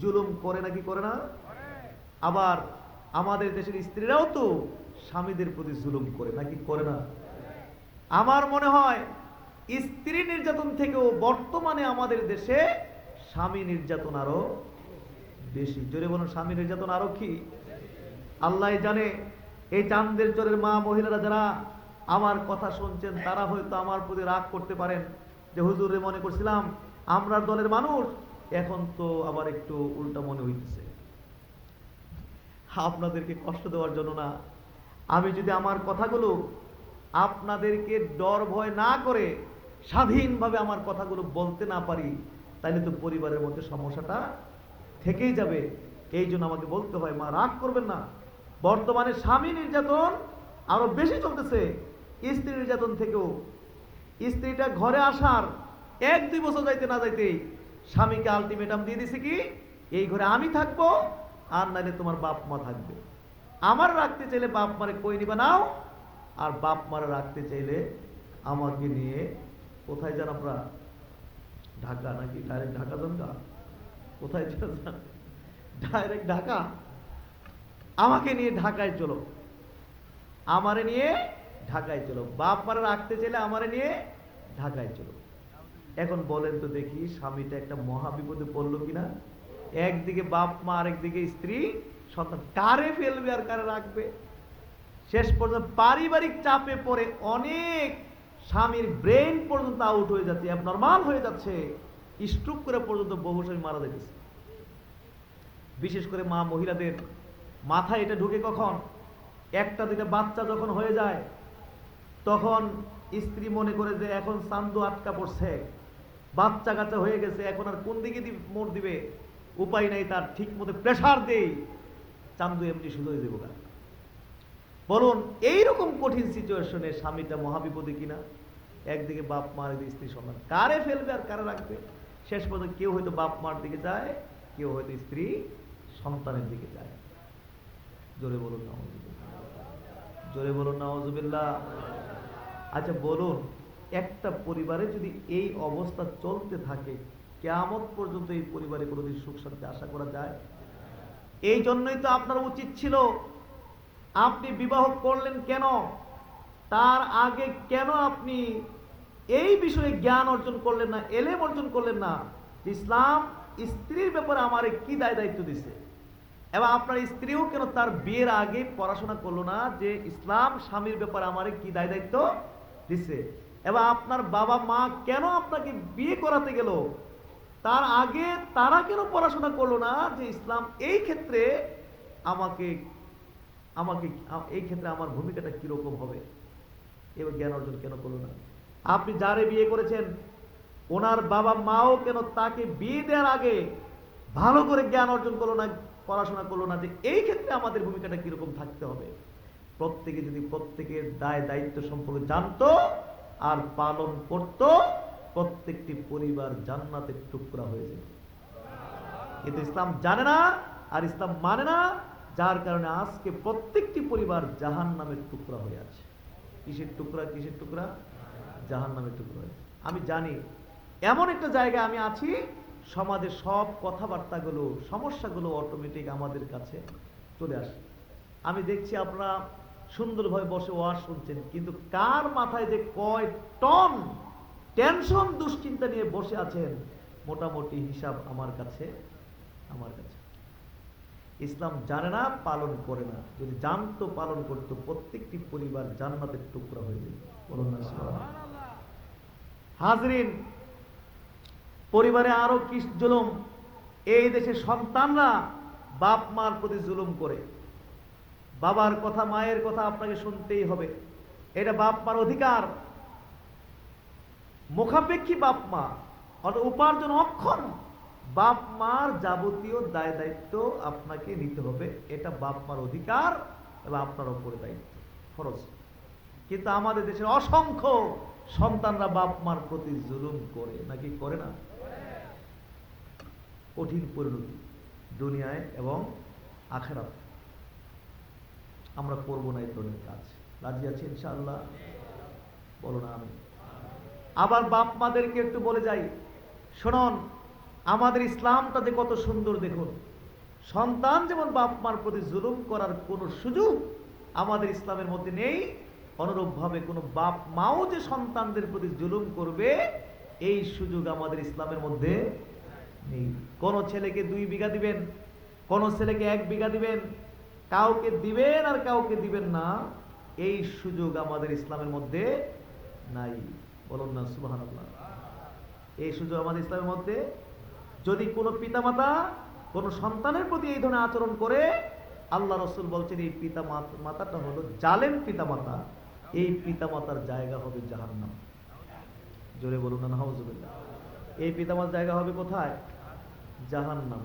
জুলুম করে নাকি করে না? আবার আমাদের দেশের স্ত্রীরাও তো স্বামীদের প্রতি জুলুম করে নাকি করে না? আমার মনে হয় স্ত্রী নির্যাতন থেকেও বর্তমানে আমাদের দেশে স্বামী নির্যাতন আরো বেশি। জোরে বলুন, স্বামী নির্যাতন আরো কি? আল্লাহ জানে। এই চান্দের চরের মা মহিলারা যারা আমার কথা শুনছেন, তারা হয়তো আমার প্রতি রাগ করতে পারেন যে হুজুরে মনে করছিলাম আমরা দলের মানুষ, এখন তো আবার একটু উল্টা মনে হইতেছে। আপনাদেরকে কষ্ট দেওয়ার জন্য না, আমি যদি আমার কথাগুলো আপনাদেরকে ডর ভয় না করে স্বাধীনভাবে আমার কথাগুলো বলতে না পারি, তাহলে তো পরিবারের মধ্যে সমস্যাটা থেকেই যাবে। এই জন্য আমাকে বলতে হয়, মা রাগ করবেন না, বর্তমানে স্বামী নির্যাতন আরো বেশি চলতেছে স্ত্রী নির্যাতন থেকেও। স্ত্রীটা ঘরে আসার 1-2 বছর যাইতে না যাইতেই স্বামীকে আলটিমেটাম দিয়ে দিছে কি, এই ঘরে আমি থাকবো, আর নাইলে তোমার বাপ মা থাকবে। আমার রাখতে চাইলে বাপ মারে কই নিবা নাও, আর বাপ মারে রাখতে চাইলে আমাকে নিয়ে কোথায় যান আপনারা? ঢাকা নাকি ডাইরেক্ট ঢাকা যান? কোথায় যান? ডাইরেক্ট ঢাকা। আমাকে নিয়ে ঢাকায় চলো, আমারে নিয়ে ঢাকায় চলো। বাপ মারা রাখতে চাইলে আমারে নিয়ে ঢাকায় চলো। এখন বলেন তো দেখি, স্বামীটা একটা মহা বিপদে পড়লো কিনা? একদিকে বাপ মা, আরেকদিকে স্ত্রী সন্তান, কারে ফেলবে আর কারে রাখবে? শেষ পর্যন্ত পারিবারিক চাপে পড়ে অনেক স্বামীর ব্রেন পর্যন্ত আউট হয়ে যাচ্ছে, অ্যাবনর্মাল হয়ে যাচ্ছে, স্ট্রোক করে পর্যন্ত বহু স্বামী মারা যাচ্ছে। বিশেষ করে মা মহিলাদের মাথায় এটা ঢুকে কখন? 1-2টা বাচ্চা যখন হয়ে যায়, তখন স্ত্রী মনে করে যে এখন চান্দু আটকা পড়ছে, বাচ্চা কাচ্চা হয়ে গেছে, এখন আর কোন দিকে মোড় দিবে, উপায় নাই তার, ঠিক মতো প্রেশার দেই, চান্দু এমনি শুরু হয়ে যাবো। বলুন, এইরকম কঠিন সিচুয়েশনে স্বামীটা মহাবিপদে কিনা? একদিকে বাপ মা, একদিকে স্ত্রী সন্তান, কারে ফেলবে আর কারে রাখবে? শেষ পর্যন্ত কেউ হয়তো বাপ মার দিকে যায়, কেউ হয়তো স্ত্রী সন্তানের দিকে যায়। জোরে বলুন নাউজুবিল্লাহ, জোরে বলুন নাউজুবিল্লাহ। আচ্ছা বলুন, একটা পরিবারে যদি এই অবস্থা চলতে থাকে, কিয়ামত পর্যন্ত এই পরিবারে কোনোদিন সুখ শান্তি আশা করা যায়? এই জন্যই তো আপনার উচিত ছিল, আপনি বিবাহ করলেন কেন, তার আগে কেন আপনি এই বিষয়ে জ্ঞান অর্জন করলেন না, এলেম অর্জন করলেন না, ইসলাম স্ত্রীর ব্যাপারে আমারে কি দায় দায়িত্ব দিছে। এবং আপনার স্ত্রীও কেন তার বিয়ের আগে পড়াশোনা করলো না যে ইসলাম স্বামীর ব্যাপারে আমারে কি দায় দায়িত্ব দিছে। এবং আপনার বাবা মা কেন আপনাকে বিয়ে করাতে গেল, তার আগে তারা কেন পড়াশোনা করলো না যে ইসলাম এই ক্ষেত্রে আমাকে আমাকে এই ক্ষেত্রে আমার ভূমিকাটা কিরকম হবে, এবার জ্ঞান অর্জন কেন করলো না। আপনি যারে বিয়ে করেছেন ওনার বাবা মাও কেন তাকে বিয়ে দেওয়ার আগে ভালো করে জ্ঞান অর্জন করলো না, পড়াশোনা করলো না যে এই ক্ষেত্রে আমাদের ভূমিকাটা কিরকম থাকতে হবে। প্রত্যেকে যদি প্রত্যেকের দায় দায়িত্ব সম্পর্কে জানতো আর পালন করত, প্রত্যেকটি পরিবার জান্নাতের টুকরা হয়ে যেত। কিন্তু ইসলাম জানে না আর ইসলাম মানে না, যার কারণে আজকে প্রত্যেকটি পরিবার জাহান্নামের টুকরা হয়ে আছে। কিসের টুকরা, কিসের টুকরা? জাহান্নামের টুকরা। আমি জানি এমন একটা জায়গায় আমি আছি, সমাজের সব কথাবার্তাগুলো, সমস্যাগুলো অটোমেটিক আমাদের কাছে চলে আসে। আমি দেখছি আপনারা সুন্দরভাবে বসে ওয়াজ শুনছেন, কিন্তু কার মাথায় যে কয় টন টেনশন দুশ্চিন্তা নিয়ে বসে আছেন, মোটামুটি হিসাব আমার কাছে। ইসলাম জানে না, পালন করে না। যদি জানতো, পালন করতো, প্রত্যেকটি পরিবার জান্নাতের টুকরা হয়ে যেত। বলুন না সুবহানাল্লাহ। হাজরিন, পরিবারে আরো কি জুলুম। এই দেশে সন্তানরা বাপ মার প্রতি জুলুম করে। বাবার কথা, মায়ের কথা আপনাকে শুনতেই হবে, এটা বাপ মার অধিকার। মুখাপেক্ষী বাপ মা, অর্থাৎ উপার্জন অক্ষম বাপ মার যাবতীয় দায় দায়িত্ব আপনাকে নিতে হবে, এটা বাপ মার অধিকার এবং আপনার উপরে দায়িত্ব, ফরজ। কিন্তু আমাদের দেশের অসংখ্য সন্তানরা বাপ মার প্রতি জুলুম করে, নাকি করে না? কঠিন পরিণতি দুনিয়ায় এবং আখিরাত। আমরা করবো না এই ধরনের কাজ। রাজি আছি ইনশাআল্লাহ? বলো না আমি। আবার বাপ মাদেরকে একটু বলে যাই, শুনুন, আমাদের ইসলামটা যে কত সুন্দর দেখুন। সন্তান যেমন বাপ মার প্রতি জুলুম করার কোনো সুযোগ আমাদের ইসলামের মধ্যে নেই, অনুরূপভাবে কোনো বাপ মাও যে সন্তানদের প্রতি জুলুম করবে এই সুযোগ আমাদের ইসলামের মধ্যে নেই। কোন ছেলেকে 2 বিঘা দিবেন, কোন ছেলেকে 1 বিঘা দিবেন, কাউকে দিবেন আর কাউকে দিবেন না, এই সুযোগ আমাদের ইসলামের মধ্যে নাই। বলুন না সুবহানাল্লাহ। এই সুযোগ আমাদের ইসলামের মধ্যে। যদি কোনো পিতামাতা কোনো সন্তানের প্রতি এই ধরনের আচরণ করে, আল্লাহ রাসূল বলছেন এই পিতা মাতাটা হলো জালেম পিতামাতা, এই পিতামাতার জায়গা হবে জাহান্নাম। জোরে বলুন না নাউজুবিল্লাহ। এই পিতামাতার জায়গা হবে কোথায়? জাহান্নাম।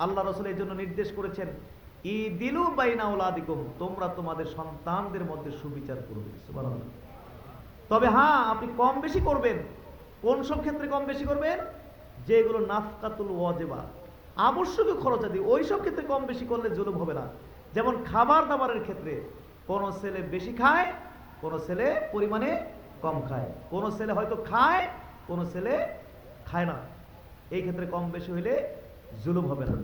আল্লাহ রাসূল এই জন্য নির্দেশ করেছেন, ইদিলু বাইনা আওলাদিকুম, তোমরা তোমাদের সন্তানদের মধ্যে সুবিচার করবে। সুবহানাল্লাহ। তবে হ্যাঁ, আপনি কম বেশি করবেন। কোন সব ক্ষেত্রে কম বেশি করবেন? যেগুলো নাফকাতুল ওয়াজিবা, আবশ্যকীয় খরচাদি, ওই সব ক্ষেত্রে কম বেশি করলে জুলুম হবে না। যেমন খাবার দাবারের ক্ষেত্রে কোন ছেলে বেশি খায়, কোন ছেলে পরিমাণে কম খায়, কোন ছেলে হয়তো খায়, কোন ছেলে খায় না, এই ক্ষেত্রে কম বেশি হইলে জুলুম হবে না।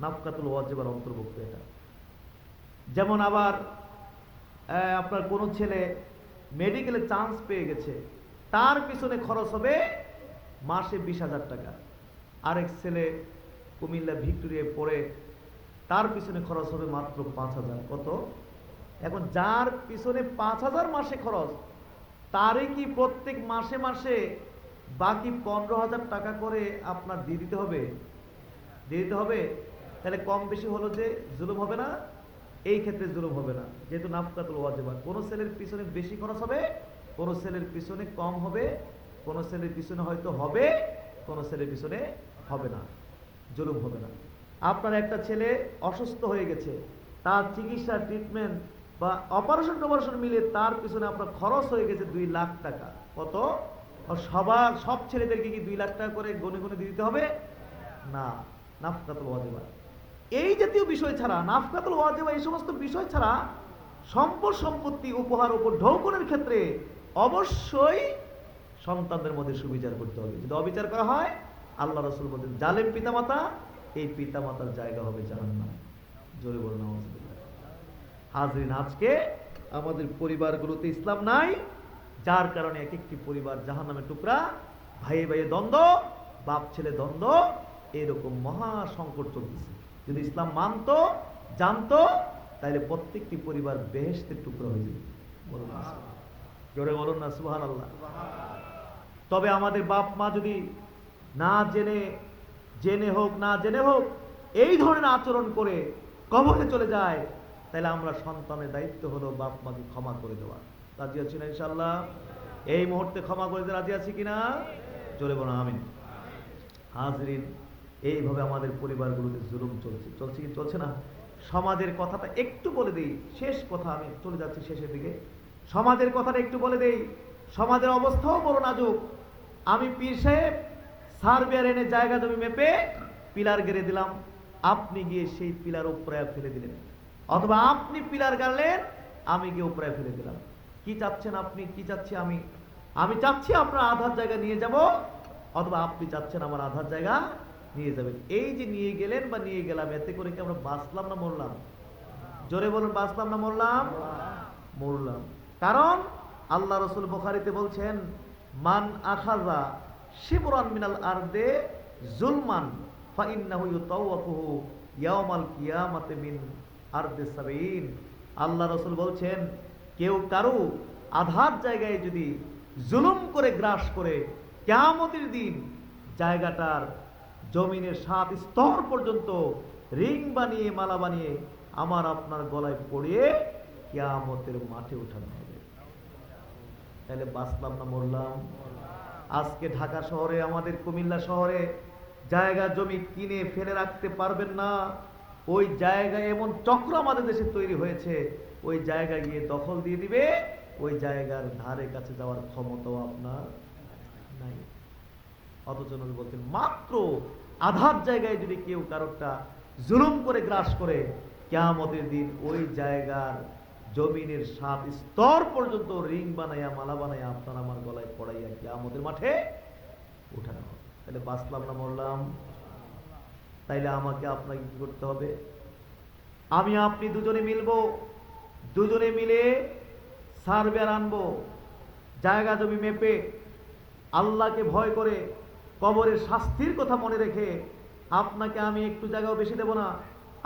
নাফকাতুল ওয়াজিবার অন্তর্ভুক্ত এটা। যেমন আবার আপনার কোন ছেলে মেডিকেলে চান্স পেয়ে গেছে, তার পিছনে খরচ হবে মাসে 20,000 টাকা। আরেক ছেলে কুমিল্লা ভিক্টোরিয়ায় পড়ে, তার পিছনে খরচ হবে মাত্র 5,000। কত? এখন যার পিছনে 5,000 মাসে খরচ, তারে কি প্রত্যেক মাসে মাসে বাকি 15,000 টাকা করে আপনার দিয়ে দিতে হবে? দিয়ে দিতে হবে। তাহলে কম বেশি হলো যে জুলুম হবে না? এই ক্ষেত্রে জুলুম হবে না, যেহেতু নাফকাতুল ওয়াজিবা। কোন ছেলের পিছনে বেশি খরচ হবে, কোন ছেলের পিছনে কম হবে, কোন ছেলের পিছনে হয়তো হবে, কোন ছেলের পিছনে হবে না, জুলুম হবে না। আপনার একটা ছেলে অসুস্থ হয়ে গেছে, তার চিকিৎসা, ট্রিটমেন্ট বা অপারেশন মিলে তার পিছনে আপনার খরচ হয়ে গেছে 2 লাখ টাকা। কত? সব ছেলেদেরকে কি 2 লাখ টাকা করে গনে গনে দিতে হবে? না, নাফকাতুল ওয়াজিবা এই জাতীয় বিষয় ছাড়া, নাফকাতুল ওয়াজিবা এই সমস্ত বিষয় ছাড়া সম্পদ সম্পত্তি উপহার উপর ঢৌকনের ক্ষেত্রে অবশ্যই সন্তানদের মধ্যে সুবিচার করতে হবে। যদি অবিচার করা হয়, আল্লাহ রাসূল বলেন জালেম পিতামাতা, এই পিতামাতার জায়গা হবে জাহান্নাম। জোরে বলুন আউযুবিল্লাহ। হাজরিন, আজকে আমাদের পরিবারগুলোতে ইসলাম নাই, যার কারণে এক একটি পরিবার জাহান্নামের টুকরা, ভাইয়ে ভাইয়ে দ্বন্দ্ব, বাপ ছেলে দ্বন্দ্ব, এরকম মহা সংকট চলতেছে। যদি ইসলাম মানতো, জানতো, তাহলে প্রত্যেকটি পরিবার বেহেশতের টুকরা হয়ে যেত। বলুন না, জোরে বলুন না সুবহানাল্লাহ। তবে আমাদের বাপ মা যদি না জেনে হোক না জেনে হোক এই ধরনের আচরণ করে কবরে চলে যায়, তাহলে আমরা সন্তানের দায়িত্ব হলো বাপ মাকে ক্ষমা করে দেওয়া। রাজি আছি না ইনশাআল্লাহ? এই মুহূর্তে ক্ষমা করে দিতে রাজি আছি কিনা? জোরে বলুন আমিন। হাজরিন, এইভাবে আমাদের পরিবারগুলোতে জুলুম চলছে কি চলছে না? সমাজের কথাটা একটু বলে দেই, শেষ কথা, আমি চলে যাচ্ছি শেষের দিকে। সমাজের কথাটা একটু বলে দেই। সমাজের অবস্থাও বড় নাজুক। আমি পীর সাহেব সার্ভেয়ার এনে জায়গা জমি মেপে পিলার গেড়ে দিলাম, আপনি গিয়ে সেই পিলার উপরে ফেলে দিলেন, অথবা আপনি পিলার গাড়লেন, আমি গিয়ে উপরে ফেলে দিলাম। কি চাচ্ছেন আপনি, কি চাচ্ছি আমি? আমি চাচ্ছি আপনার আধার জায়গা নিয়ে যাব, অথবা আপনি চাচ্ছেন আমার আধার জায়গা নিয়ে যাবেন। এই যে নিয়ে গেলেন বা নিয়ে গেলাম, এতে করে কি আমরা বাঁচলাম না মরলাম? জোরে বলুন, বাঁচলাম না মরলাম? মরলাম। কারণ আল্লাহ রাসূল বুখারীতে বলছেন, মান আখাযা শিবরান মিনাল আরদে যুলমান ফাইন্নাহু ইউতাওয়াকুহু ইয়াওমাল কিয়ামাতি মিন আরদে সাবিন। আল্লাহ রাসূল বলছেন, কেউ কারো আধার জায়গায় যদি জুলুম করে গ্রাস করে, কিয়ামতের দিন জায়গাটার জমিনের 7 স্তর পর্যন্ত রিং বানিয়ে মালা বানিয়ে আমার আপনার গলায় পড়িয়ে কিয়ামতের মাঠে উঠানো হবে। তাহলে বাঁচলাম না মরলাম? আজকে ঢাকা শহরে, আমাদের কুমিল্লা শহরে জায়গা জমি কিনে ফেলে রাখতে পারবেন না। ওই জায়গায় এমন চক্র আমাদের দেশে তৈরি হয়েছে, ওই জায়গা গিয়ে দখল দিয়ে দিবে, ওই জায়গার ধারে কাছে যাওয়ার ক্ষমতাও আপনার নাই। অথচ নবী বলতেন, মাত্র আধার জায়গায় যদি কেউ কারোরটা জুলুম করে গ্রাস করে, কিয়ামতের দিন ওই জায়গার জমিনের 7 স্তর পর্যন্ত রিং বানাইয়া মালা বানাইয়া আপনার আমার গলায় পড়াইয়া কিয়ামতের মাঠে উঠানো হবে। তাহলে বাঁচলাম না মরলাম? তাইলে আমাকে আপনাকে কি করতে হবে? আমি আপনি দুজনে মিলবো, দুজনে মিলে সার্ভেয়ার আনবো, জায়গা জমি মেপে, আল্লাহকে ভয় করে, কবরের শাস্তির কথা মনে রেখে, আপনাকে আমি একটু জায়গাও বেশি দেব না,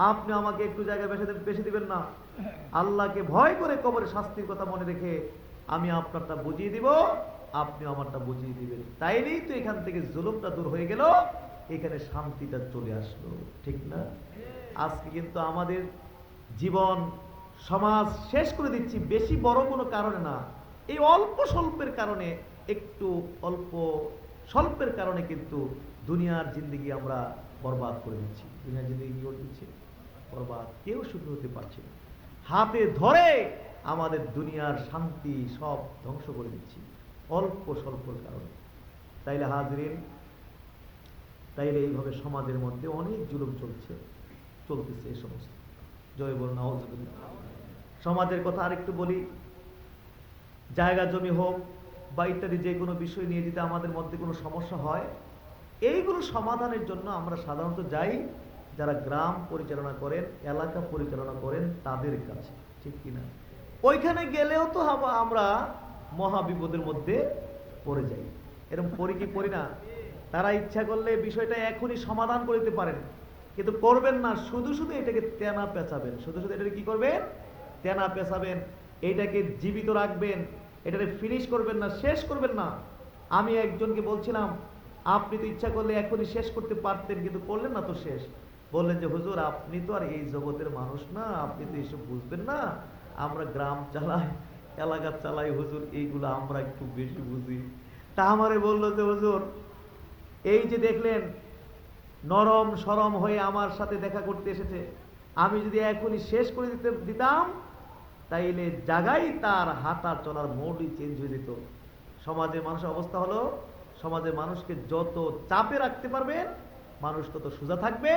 আপনি আমাকে একটু জায়গা বেশি দিবেন না। আল্লাহকে ভয় করে কবরের শাস্তির কথা মনে রেখে আমি আপনারটা বুঝিয়ে দিব, আপনি আমারটা বুঝিয়ে দিবেন। তাইলেই তো এখান থেকে জুলুমটা দূর হয়ে গেল, এখানে শান্তিটা চলে আসলো। ঠিক না? আজকে কিন্তু আমাদের জীবন সমাজ শেষ করে দিচ্ছি, বেশি বড় কোনো কারণে না, এই অল্প স্বল্পের কারণে, একটু অল্প স্বল্পের কারণে কিন্তু দুনিয়ার জিন্দেগি আমরা বরবাদ করে দিচ্ছি। দুনিয়ার জিন্দেগি কি করে দিচ্ছি? বরবাদ। কেউ সুখী হতে পারছে না, হাতে ধরে আমাদের দুনিয়ার শান্তি সব ধ্বংস করে দিচ্ছি অল্প স্বল্পর কারণে। তাইলে হাজরিন, তাইলে এইভাবে সমাজের মধ্যে অনেক জুলুম চলতেছে এই সমস্ত। জয় বলুন আউযুবিল্লাহ। সমাজের কথা আরেকটু বলি। জায়গা জমি হোক বা ইত্যাদি যে কোনো বিষয় নিয়ে যদি আমাদের মধ্যে কোনো সমস্যা হয়, এইগুলো সমাধানের জন্য আমরা সাধারণত যাই যারা গ্রাম পরিচালনা করেন, এলাকা পরিচালনা করেন, তাদের কাছে। ঠিক কিনা? ওইখানে গেলেও তো আমরা মহা বিপদের মধ্যে পড়ে যাই। এরকম পড়ি কি পড়ি না? তারা ইচ্ছা করলে বিষয়টা এখনই সমাধান করে দিতে পারেন, কিন্তু করবেন না। শুধু শুধু এটাকে তেনা পেঁচাবেন, শুধু শুধু এটাকে কি করবেন? তেনা পেঁচাবেন, এইটাকে জীবিত রাখবেন, এটাকে ফিনিশ করবেন না, শেষ করবেন না। আমি একজনকে বলছিলাম, আপনি তো ইচ্ছা করলে এখনই শেষ করতে পারতেন, কিন্তু করলেন না তো শেষ। বললেন যে হুজুর, আপনি তো আর এই জগতের মানুষ না, আপনি তো এইসব বুঝবেন না। আমরা গ্রাম চালাই, এলাকা চালাই হুজুর, এইগুলো আমরা একটু বেশি বুঝি। তা আমারে বললো যে হুজুর, এই যে দেখলেন নরম সরম হয়ে আমার সাথে দেখা করতে এসেছে, আমি যদি এখনই শেষ করে দিতাম, তাইলে জায়গায় তার হাঁটা চলার মোডই চেঞ্জ হয়ে যেত, সমাজের মানুষের অবস্থা হলো, সমাজের মানুষকে যত চাপে রাখতে পারবেন মানুষ তত সোজা থাকবে,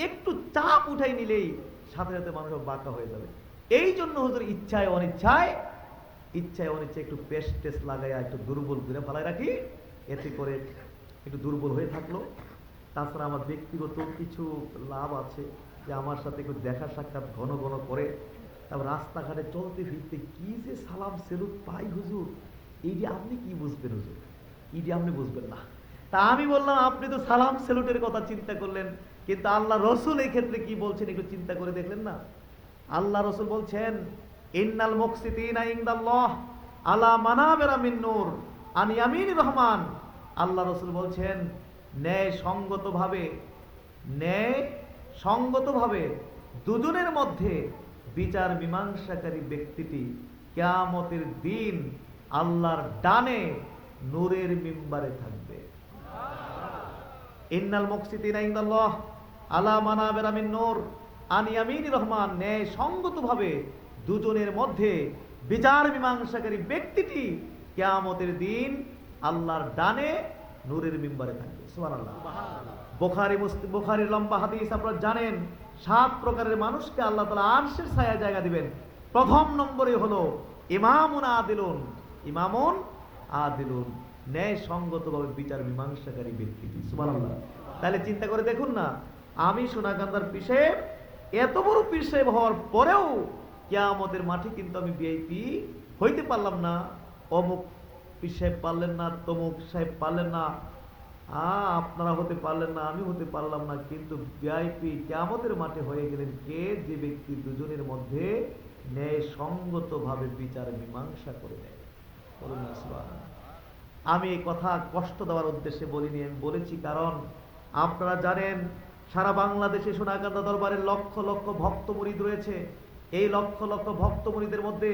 একটু চাপ উঠাই নিলেই সাথে সাথে মানুষ বাঁকা হয়ে যাবে। এই জন্য হুজুর ইচ্ছায় অনিচ্ছায় একটু পেস্ট টেস্ট লাগাইয়া একটু দুর্বল করে ফেলায় রাখি, এতে করে একটু দুর্বল হয়ে থাকলো। তাছাড়া আমার ব্যক্তিগত কিছু লাভ আছে, যে আমার সাথে একটু দেখা সাক্ষাৎ ঘন ঘন করে, তারপর রাস্তাঘাটে চলতে ফিরতে কি যে সালাম সেলুট পাই হুজুর, এইটি আপনি কি বুঝবেন হুজুর, এইটি আপনি বুঝবেন না। তা আমি বললাম আপনি তো সালাম সেলুটের কথা চিন্তা করলেন, কিন্তু আল্লাহ রসুল এই ক্ষেত্রে কি বলছেন একটু চিন্তা করে দেখলেন না? আল্লাহ রসুল বলছেন ইন্নাল মুকসিতিনা ইনদাল্লাহ আলা মানাবিরা মিন নূর আন ইয়ামিনির রহমান। আল্লাহ রসুল বলছেন ন্যায় সঙ্গতভাবে দুজনের মধ্যে বিচার মীমাংসাকারী ব্যক্তিটি কিয়ামতের দিন আল্লাহর ডানে নূরের মিম্বারে থাকবে। ইন্নাল মুকসিতিনা ইনদাল্লাহ আলা মানাবিরা মিন নূর আন ইয়ামিনির রহমান। ন্যায় সঙ্গতভাবে দুজনের মধ্যে বিচার মীমাংসাকারী ব্যক্তিটি কিয়ামতের দিন আল্লাহর ডানে নূরের মিম্বারে থাকবে। সুবহানাল্লাহ। বুখারীর লম্বা হাদিস, আপনারা জানেন 7 প্রকারের মানুষকে আল্লাহ তাআলা আরশের ছায়ায় জায়গা দিবেন। প্রথম নম্বরে হলো ইমামুন আদিলুন, ন্যায় সঙ্গতভাবে বিচার মীমাংসাকারী ব্যক্তিটি। সুবহানাল্লাহ। তাহলে চিন্তা করে দেখুন না, আমি সোনাকান্দার পীর সাহেব, এত বড় পীর সাহেব হওয়ার পরেও কিয়ামতের মাঠে কিন্তু আমি ভিআইপি হইতে পারলাম না, অমুক পীর সাহেব পারলেন না, তমুক সাহেব পারলেন না, আপনারা হতে পারলেন না, আমি হতে পারলাম না, কিন্তু ভিআইপি কিয়ামতের মাঠে হয়ে গেলেন কে? যে ব্যক্তি দুজনের মধ্যে ন্যায় সঙ্গতভাবে বিচার মীমাংসা করে দেয়। আমি এই কথা কষ্ট দেওয়ার উদ্দেশ্যে বলিনি, আমি বলেছি কারণ আপনারা জানেন সারা বাংলাদেশে সোনাকান্দা দরবারের লক্ষ লক্ষ ভক্ত মুরিদ রয়েছে। এই লক্ষ লক্ষ ভক্ত মুরিদের মধ্যে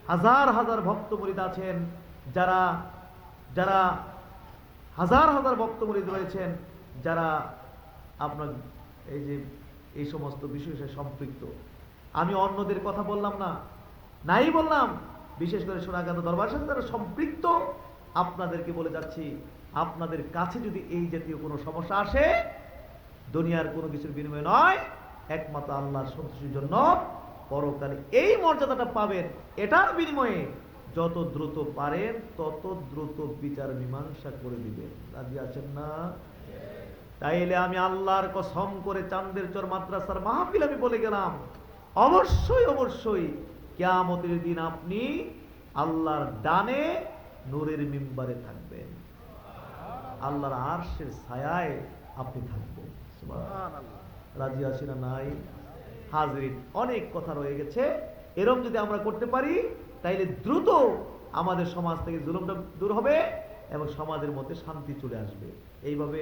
হাজার হাজার ভক্ত মুরিদ আছেন, যারা হাজার হাজার ভক্ত মুরিদ রয়েছেন, যারা আপনার এই সমস্ত বিষয়ে সম্পৃক্ত। আমি অন্যদের কথা বললাম না, নাই বললাম, বিশেষ করে সোনাকান্দা দরবারের সাথে যারা সম্পৃক্ত, আপনাদেরকে বলে যাচ্ছি, আপনাদের কাছে যদি এই জাতীয় কোনো সমস্যা আসে, দুনিয়ার কোনো কিছুর বিনিময় নয়, একমাত্র আল্লাহর সন্তুষ্টির জন্য পরকালে এই মর্যাদাটা পাবেন। এটার বিনিময়ে যত দ্রুত পারেন তত দ্রুত বিচার মীমাংসা করে দিবেন। রাজি আছেন না? তাইলে আমি আল্লাহর কসম করে চাঁদের চর মাদ্রাসার মাহফিল আমি বলে গেলাম, অবশ্যই কিয়ামতের দিন আপনি আল্লাহর ডানে নূরের মিম্বারে থাকবেন, আল্লাহর আরশের ছায়ায় আপনি থাকবেন। সুবহানাল্লাহ। রাজি আছি না নাই? হাজির, অনেক কথা রয়ে গেছে। এরকম যদি আমরা করতে পারি তাইলে দ্রুত আমাদের সমাজ থেকে জুলুমটা দূর হবে এবং সমাজের মধ্যে শান্তি চলে আসবে। এইভাবে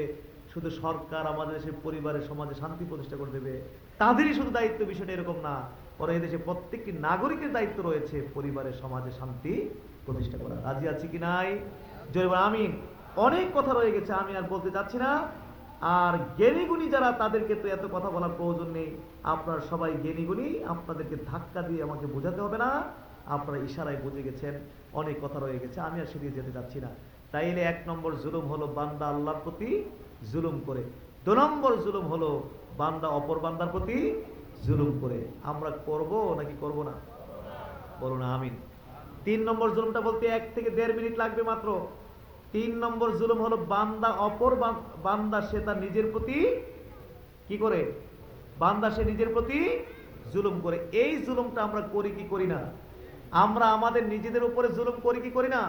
শুধু সরকার আমাদের দেশের পরিবারের সমাজে শান্তি প্রতিষ্ঠা করে দেবে, তাদেরই শুধু দায়িত্ব, বিষয়টা এরকম না। পরে এদেশে প্রত্যেকটি নাগরিকের দায়িত্ব রয়েছে পরিবারের সমাজে শান্তি প্রতিষ্ঠা করা। রাজি আছি কি নাই? জোরে বলেন আমিন। অনেক কথা রয়ে গেছে, আমি আর বলতে চাচ্ছি না। আর জ্ঞানীগুণী যারা, তাদেরকে তো এত কথা বলার প্রয়োজন নেই। আপনারা সবাই জ্ঞানীগুণী, আপনাদেরকে ধাক্কা দিয়ে আমাকে বোঝাতে হবে না, আপনারা ইশারায় বুঝে গেছেন। অনেক কথা রয়ে গেছে, আমি আর সেদিকে যেতে চাচ্ছি না। তাইলে 1 নম্বর জুলুম হলো বান্দা আল্লাহর প্রতি জুলুম করে। 2 নম্বর জুলুম হলো বান্দা অপর বান্দার প্রতি জুলুম করে। আমরা করব নাকি করব না? বলুন আমিন। 3 নম্বর জুলুমটা বলতে 1 থেকে 1.5 মিনিট লাগবে মাত্র। 3 নম্বর জুলুম হলো বান্দা অপর বান্দা সে তার নিজের প্রতি কি করে? বান্দা সে নিজের প্রতি জুলুম করে। এই জুলুমটা আমরা করি কি করি না? আমরা আমাদের নিজেদের উপরে জুলুম করি কি করি না?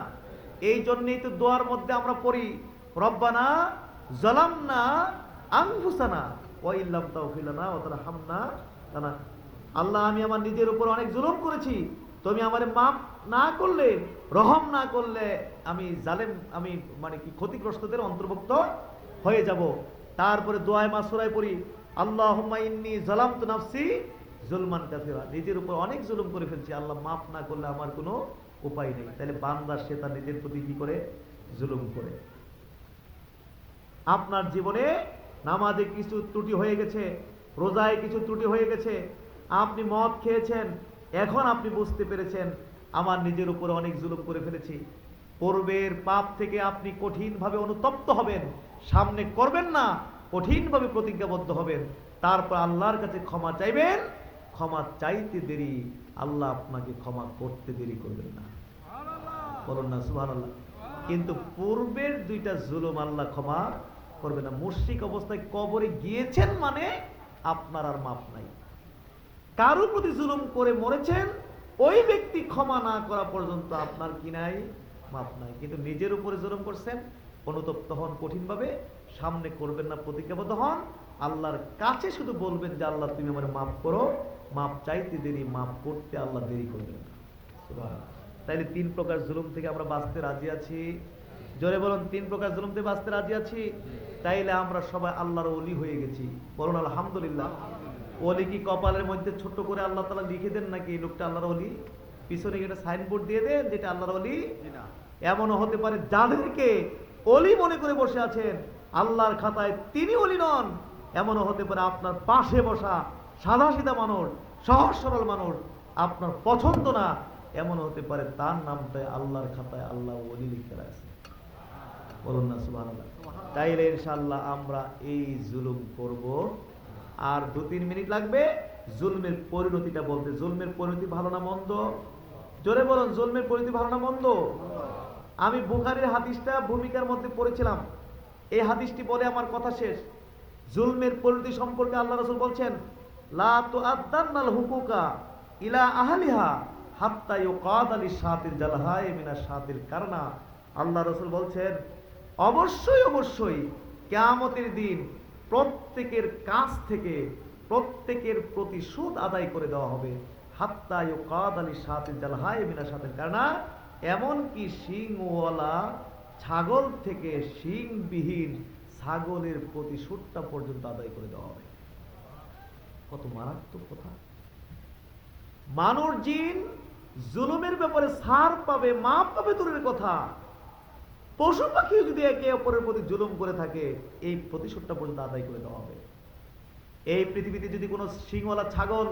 এই জন্যই তো দোয়ার মধ্যে আমরা পড়ি, রব্বানা যালামনা আনফুসানা ওয়া ইল্লাম তাগফির লানা ওয়া তারহামনা। আল্লাহ, আমি আমার নিজের উপর অনেক জুলুম করেছি, তুমি আমারে মাফ না করলে, রহম না করলে আমি জালেম, আমি ক্ষতিগ্রস্তদের অন্তর্ভুক্ত হয়ে যাব। তারপরে দোয়ায় মাসুরায় পড়ি, আল্লাহুম্মা ইন্নী যালামতু নাফসি জুলমান কাসীরা, নিজের উপর অনেক জুলুম করে ফেলছি, আল্লাহ মাফ না করলে আমার কোনো উপায় নেই। তাহলে বান্দা সে তার নিজের প্রতি কি করে? জুলুম করে। আপনার জীবনে নামাজে কিছু ত্রুটি হয়ে গেছে, রোজায় কিছু ত্রুটি হয়ে গেছে, আপনি মদ খেয়েছেন, এখন আপনি বুঝতে পেরেছেন আমার নিজের উপরে অনেক জুলুম করে ফেলেছি, পূর্বের পাপ থেকে আপনি কঠিনভাবে অনুতপ্ত হবেন, সামনে করবেন না, কঠিনভাবে প্রতিজ্ঞাবদ্ধ হবেন, তারপর আল্লাহর কাছে ক্ষমা চাইবেন। ক্ষমা চাইতে দেরি, আল্লাহ আপনাকে ক্ষমা করতে দেরি করবেন না। বলুন না সুবহানাল্লাহ। কিন্তু পূর্বের দুইটা জুলুম আল্লাহ ক্ষমা করবে না। মুশরিক অবস্থায় কবরে গিয়েছেন মানে আপনার আর মাপ নাই। কারো প্রতি জুলুম করে মরেছেন, ওই ব্যক্তি ক্ষমা না করা পর্যন্ত আপনার কি নাই? মাপ নাই। কিন্তু নিজের উপরে জুলুম করছেন, অনুতপ্ত হন কঠিনভাবে, সামনে করবেন না, প্রতিজ্ঞাবদ্ধ হন, আল্লাহর কাছে শুধু বলবেন যে আল্লাহ তুমি আমার মাফ করো। মাপ চাইতে দেরি, মাফ করতে আল্লাহ দেরি করবেন না। সুবহানাল্লাহ। তাইলে 3 প্রকার জুলুম থেকে আমরা বাঁচতে রাজি আছি। জোরে বলুন, 3 প্রকার জুলুম থেকে বাঁচতে রাজি আছি। তাইলে আমরা সবাই আল্লাহর ওলি হয়ে গেছি। বলুন আলহামদুলিল্লাহ। ওলি কি কপালের মধ্যে ছোট্ট করে আল্লাহ তাআলা লিখে দেন নাকি এই লোকটা আল্লাহর ওলি? পিছনে একটা সাইনবোর্ড দিয়ে দেন যেটা আল্লাহর ওলি? এমনও হতে পারে যাদেরকে ওলি মনে করে বসে আছেন, আল্লাহর খাতায় তিনি ওলি নন। এমনও হতে পারে আপনার পাশে বসা সাদাসিধা মানুষ, সহজ সরল মানুষ, আপনার পছন্দ না, এমন হতে পারে তার নামটায় আল্লাহর খাতায় আল্লাহ ওলি লিখে রাখছে। বলুন না সুবহানাল্লাহ। তাইলে ইনশাআল্লাহ আমরা এই জুলুম করব। আর 2-3 মিনিট লাগবে জুলমের পরিণতিটা বলতে। জুলমের পরিণতি ভালো না মন্দ? জোরে বলুন, জুলমের পরিণতি ভালো না মন্দ? আমি বুখারীর হাদিসটা ভূমিকার মধ্যে পড়েছিলাম। এই হাদিসটি বলে আমার কথা শেষ। জুলমের পরিণতি সম্পর্কে আল্লাহ রাসূল বলছেন, লা তুআদ্দান্নাল হুকুকা ইলা আহলিহা হাত্তা ইউকাদা লিশাতিল জালহাই মিনাশ শাতিল কারনা। আল্লাহ রাসূল বলছেন, অবশ্যই অবশ্যই কিয়ামতের দিন প্রত্যেকের কাছ থেকে প্রত্যেকের প্রতিশোধ আদায় করে দেওয়া হবে। হাত্তা ইউকাদা লিশাতিল জালহাই মিনাশ শাতিল কারনা, এমনকি শিংওয়ালা ছাগল থেকে শিংবিহীন ছাগলের প্রতিশোধটা পর্যন্ত আদায় করে দেওয়া হবে। কত মারাত্মক কথা! মানুষ জিন জুলুমের ব্যাপারে ছাড় পাবে, মাপ পাবে দূরের কথা, পশু পাখি যদি একে অপরের প্রতি জুলুম করে থাকে, এই প্রতিশোধটা পর্যন্ত আদায় করে দেওয়া হবে। এই পৃথিবীতে যদি কোনো শিংওয়ালা ছাগল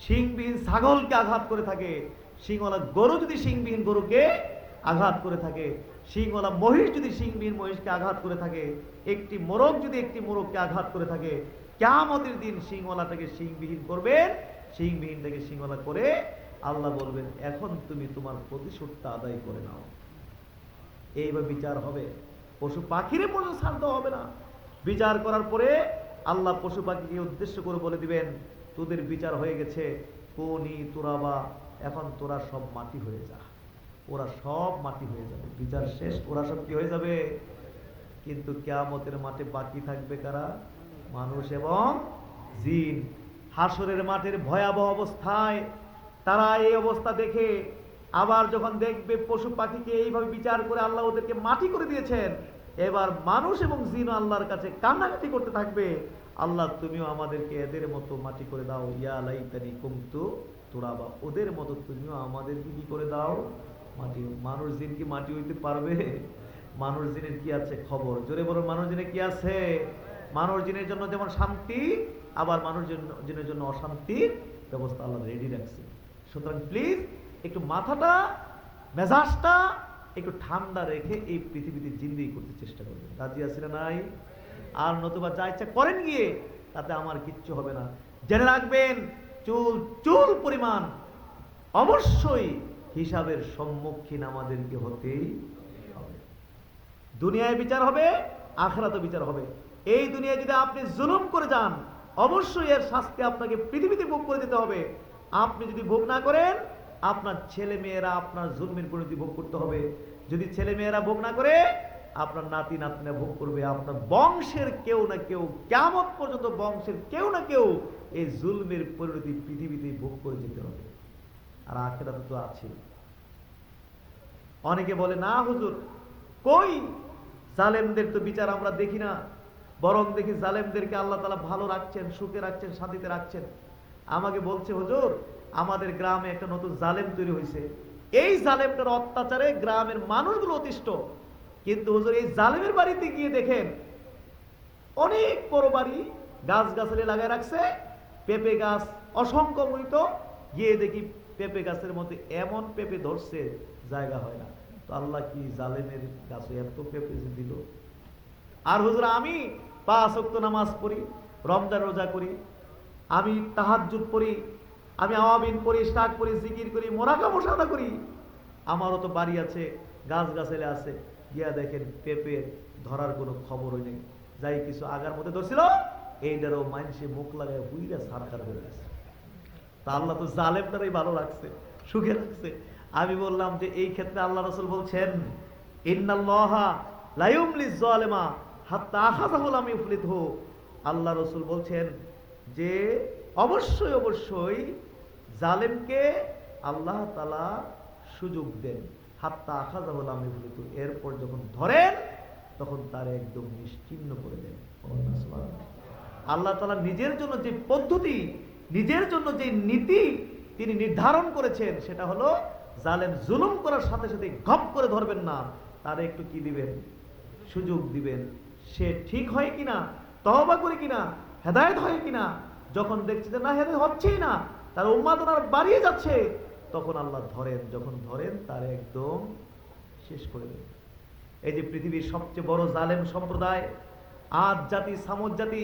শিংবিহীন ছাগলকে আঘাত করে থাকে, শিংওয়ালা গরু যদি শিংবিহীন গরুকে আঘাত করে থাকে, শিংওয়ালা মহিষ যদি শিংবিহীন মহিষকে আঘাত করে থাকে, একটি মোরগ যদি একটি মোরগকে আঘাত করে থাকে, কিয়ামতের দিন শিংওয়ালাটাকে শিংবিহীন করবেন, শিংবিহীনটাকে শিংওয়ালা করে আল্লাহ বলবেন, এখন তুমি তোমার প্রতিশোধটা আদায় করে নাও। এইভাবে বিচার হবে। পশু পাখিরে পর্যন্ত ছাড় দেওয়া হবে না। বিচার করার পরে আল্লাহ পশু পাখিকে উদ্দেশ্য করে বলে দিবেন, তোদের বিচার হয়ে গেছে, কোনি তুরাবা, এখন তোরা সব মাটি হয়ে যা। ওরা সব মাটি হয়ে যাবে, বিচার শেষ, ওরা সব কি হয়ে যাবে। কিন্তু কিয়ামতের মাঠে বাকি থাকবে কারা? মানুষ এবং জিন। হাসরের মাঠের ভয়াবহ অবস্থায় তারা এই অবস্থা দেখে আবার যখন দেখবে পশু পাখিকে এইভাবে বিচার করে আল্লাহ ওদেরকে মাটি করে দিয়েছেন, এবার মানুষ এবং জিন আল্লাহর কাছে কান্নাকাটি করতে থাকবে, আল্লাহ তুমিও আমাদেরকে এদের মতো মাটি করে দাও, ইয়া লাইতানি কুনতু তুরাবা, ওদের মতো তুমিও আমাদেরকে কি করে দাও, মাটি। মানুষ জিন কি মাটি হইতে পারবে? মানুষ জিনের কি আছে খবর? জোরে বলো, মানুষ জিনের কি আছে? মানুষ জিনের জন্য যেমন শান্তি, আবার মানুষ জিনের জন্য অশান্তির ব্যবস্থা আল্লাহ রেডি রাখছে। সুতরাং প্লিজ একটু মাথাটা মেজাজটা একটু ঠান্ডা রেখে এই পৃথিবীতে জিন্দেগি করতে চেষ্টা করবেন। রাজি আছেন না নাই? আর নতুবা যা ইচ্ছা করেন গিয়ে, তাতে আমার কিচ্ছু হবে না। জেনে রাখবেন, চুল চুল পরিমাণ অবশ্যই হিসাবের সম্মুখীন আমাদেরকে হতেই হবে। দুনিয়ায় বিচার হবে, আখিরাতে বিচার হবে। এই দুনিয়ায় যদি আপনি জুলুম করে যান, অবশ্যই এর শাস্তি আপনাকে পৃথিবীতে ভোগ করে দিতে হবে। আপনি যদি ভোগ না করেন, আপনার ছেলে মেয়েরা আপনার জুলমের পরিণতি ভোগ করতে হবে। যদি ছেলে মেয়েরা ভোগ না করে, আপনার নাতি নাতনিরা ভোগ করবে। আপনার বংশের কেউ না কেউ, কিয়ামত পর্যন্ত বংশের কেউ না কেউ এই জুলমের পরিণতি পৃথিবীতে ভোগ করে যেতে হবে। আর আখিরাতে তো আছে। অনেকে বলে, না হুজুর, কই জালেমদের তো বিচার আমরা দেখি না, বরং দেখি জালেমদেরকে আল্লাহ তাআলা ভালো রাখছেন, সুখে রাখছেন, শান্তিতে রাখছেন। আমাকে বলছে, হুজুর আমাদের গ্রামে একটা নতুন জালেম তৈরি হয়েছে, এই জালেমটার অত্যাচারে গ্রামের মানুষগুলো অতিষ্ঠ। কিন্তু হুজুর এই জালেমের বাড়িতে গিয়ে দেখেন, অনেক বড় বাড়ি, গাছ গাছালি লাগায় রাখছে, পেঁপে গাছ অসংখ্য মৃত, গিয়ে দেখি পেঁপে গাছের মধ্যে এমন পেঁপে ধরছে জায়গা হয় না। তো আল্লাহ কি জালেমের কাছে এত পেঁপে দিল? আর হুজুর আমি 5 ওয়াক্ত নামাজ পড়ি, রমজান রোজা করি, আমি তাহাজ্জুদ পড়ি, আমি আওয়াবিন পড়ি, ইশরাক পড়ি, জিকির করি, মোনাজাত মুশাহাদা করি, আমারও তো বাড়ি আছে, গাছ গাছালি আছে, গিয়া দেখেন পেঁপে ধরার কোনো খবরই নেই। যাই কিছু আগার মধ্যে ধরছিল, এইটারও মানুষে মুখ লাগায় হুইরা সারকার হয়ে গেছে। তা আল্লাহ তো জালেমটারই ভালো রাখছে, সুখে রাখছে। আমি বললাম যে এই ক্ষেত্রে আল্লাহ রাসূল বলছেন, ইন্নাল্লাহা লা ইউমলিজ যালিমা হাত্তা আখাযাহু লাম ইফলিতহু। আল্লাহ রাসূল বলছেন যে অবশ্যই অবশ্যই জালেমকে আল্লাহ তাআলা সুযোগ দেন, হাত্তা আখাযাহু লাম ইফলিতহু, এরপর যখন ধরেন তখন তার একদম নিশ্চিহ্ন করে দেন। আল্লাহ তাআলা নিজের জন্য যে পদ্ধতি, নিজের জন্য যে নীতি তিনি নির্ধারণ করেছেন, সেটা হলো জালেম জুলুম করার সাথে সাথে ঘপ করে ধরবেন না, তারে একটু কি দিবেন? সুযোগ দিবেন। সে ঠিক হয় কিনা, তওবা করে কিনা, হেদায়েত হয় কিনা, যখন দেখছে যে না হেদায়েত হচ্ছেই না, তার উম্মাত ওনার বাড়িয়ে যাচ্ছে, তখন আল্লাহ ধরেন, যখন ধরেন তার একদম শেষ করে দেন। এই যে পৃথিবীর সবচেয়ে বড় জালেম সম্প্রদায় আদ জাতি, সামুদ জাতি,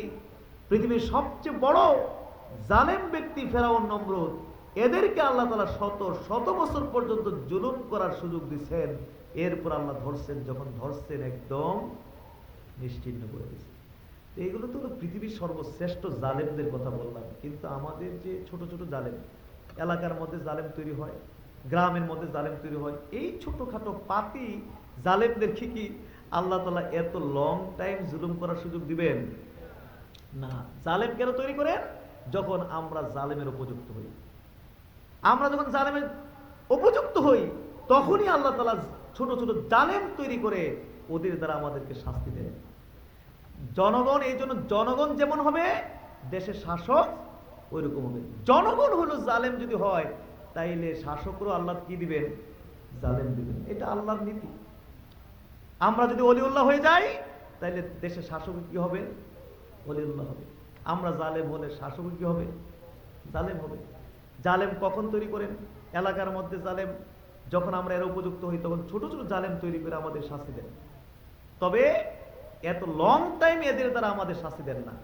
পৃথিবীর সবচেয়ে বড় জালেম ব্যক্তি ফেরাউন, নমরুদ, এদেরকে আল্লাহ তাআলা শত শত বছর পর্যন্ত জুলুম করার সুযোগ দিচ্ছেন। এরপর আল্লাহ ধরছেন, যখন ধরছেন একদম নিশ্চিহ্ন করে দিচ্ছেন। এইগুলো তো পৃথিবীর সর্বশ্রেষ্ঠ জালেমদের কথা বললাম, কিন্তু আমাদের যে ছোট ছোট জালেম, এলাকার মধ্যে জালেম তৈরি হয়, গ্রামের মধ্যে জালেম তৈরি হয়, এই ছোটখাটো পাতি জালেমদেরকে কি আল্লাহ তাআলা এত লং টাইম জুলুম করার সুযোগ দিবেন? না। জালেম কেন তৈরি করেন? যখন আমরা জালেমের উপযুক্ত হই। আমরা যখন জালেমের উপযুক্ত হই, তখনই আল্লাহ তাআলা ছোট ছোট জালেম তৈরি করে ওদের দ্বারা আমাদেরকে শাস্তি দেন। জনগণ, এই জন্য জনগণ যেমন হবে দেশের শাসক ওই রকম হবে। জনগণ হলো জালেম যদি হয়, তাইলে শাসকরও আল্লাহ কি দিবেন? জালেম দিবেন। এটা আল্লাহর নীতি। আমরা যদি ওলিউল্লাহ হয়ে যাই, তাইলে দেশের শাসক কি হবে? ওলিউল্লাহ হবে। আমরা জালেম হলে শাসক কি হবে? জালেম হবে। জালেম কখন তৈরি করেন? এলাকার মধ্যে জালেম যখন আমরা এর উপযুক্ত হই, তখন ছোট ছোট জালেম তৈরি করে আমাদের শাস্তি দেন। তবে এত লং টাইম এদের দ্বারা আমাদের শাস্তি দেন না।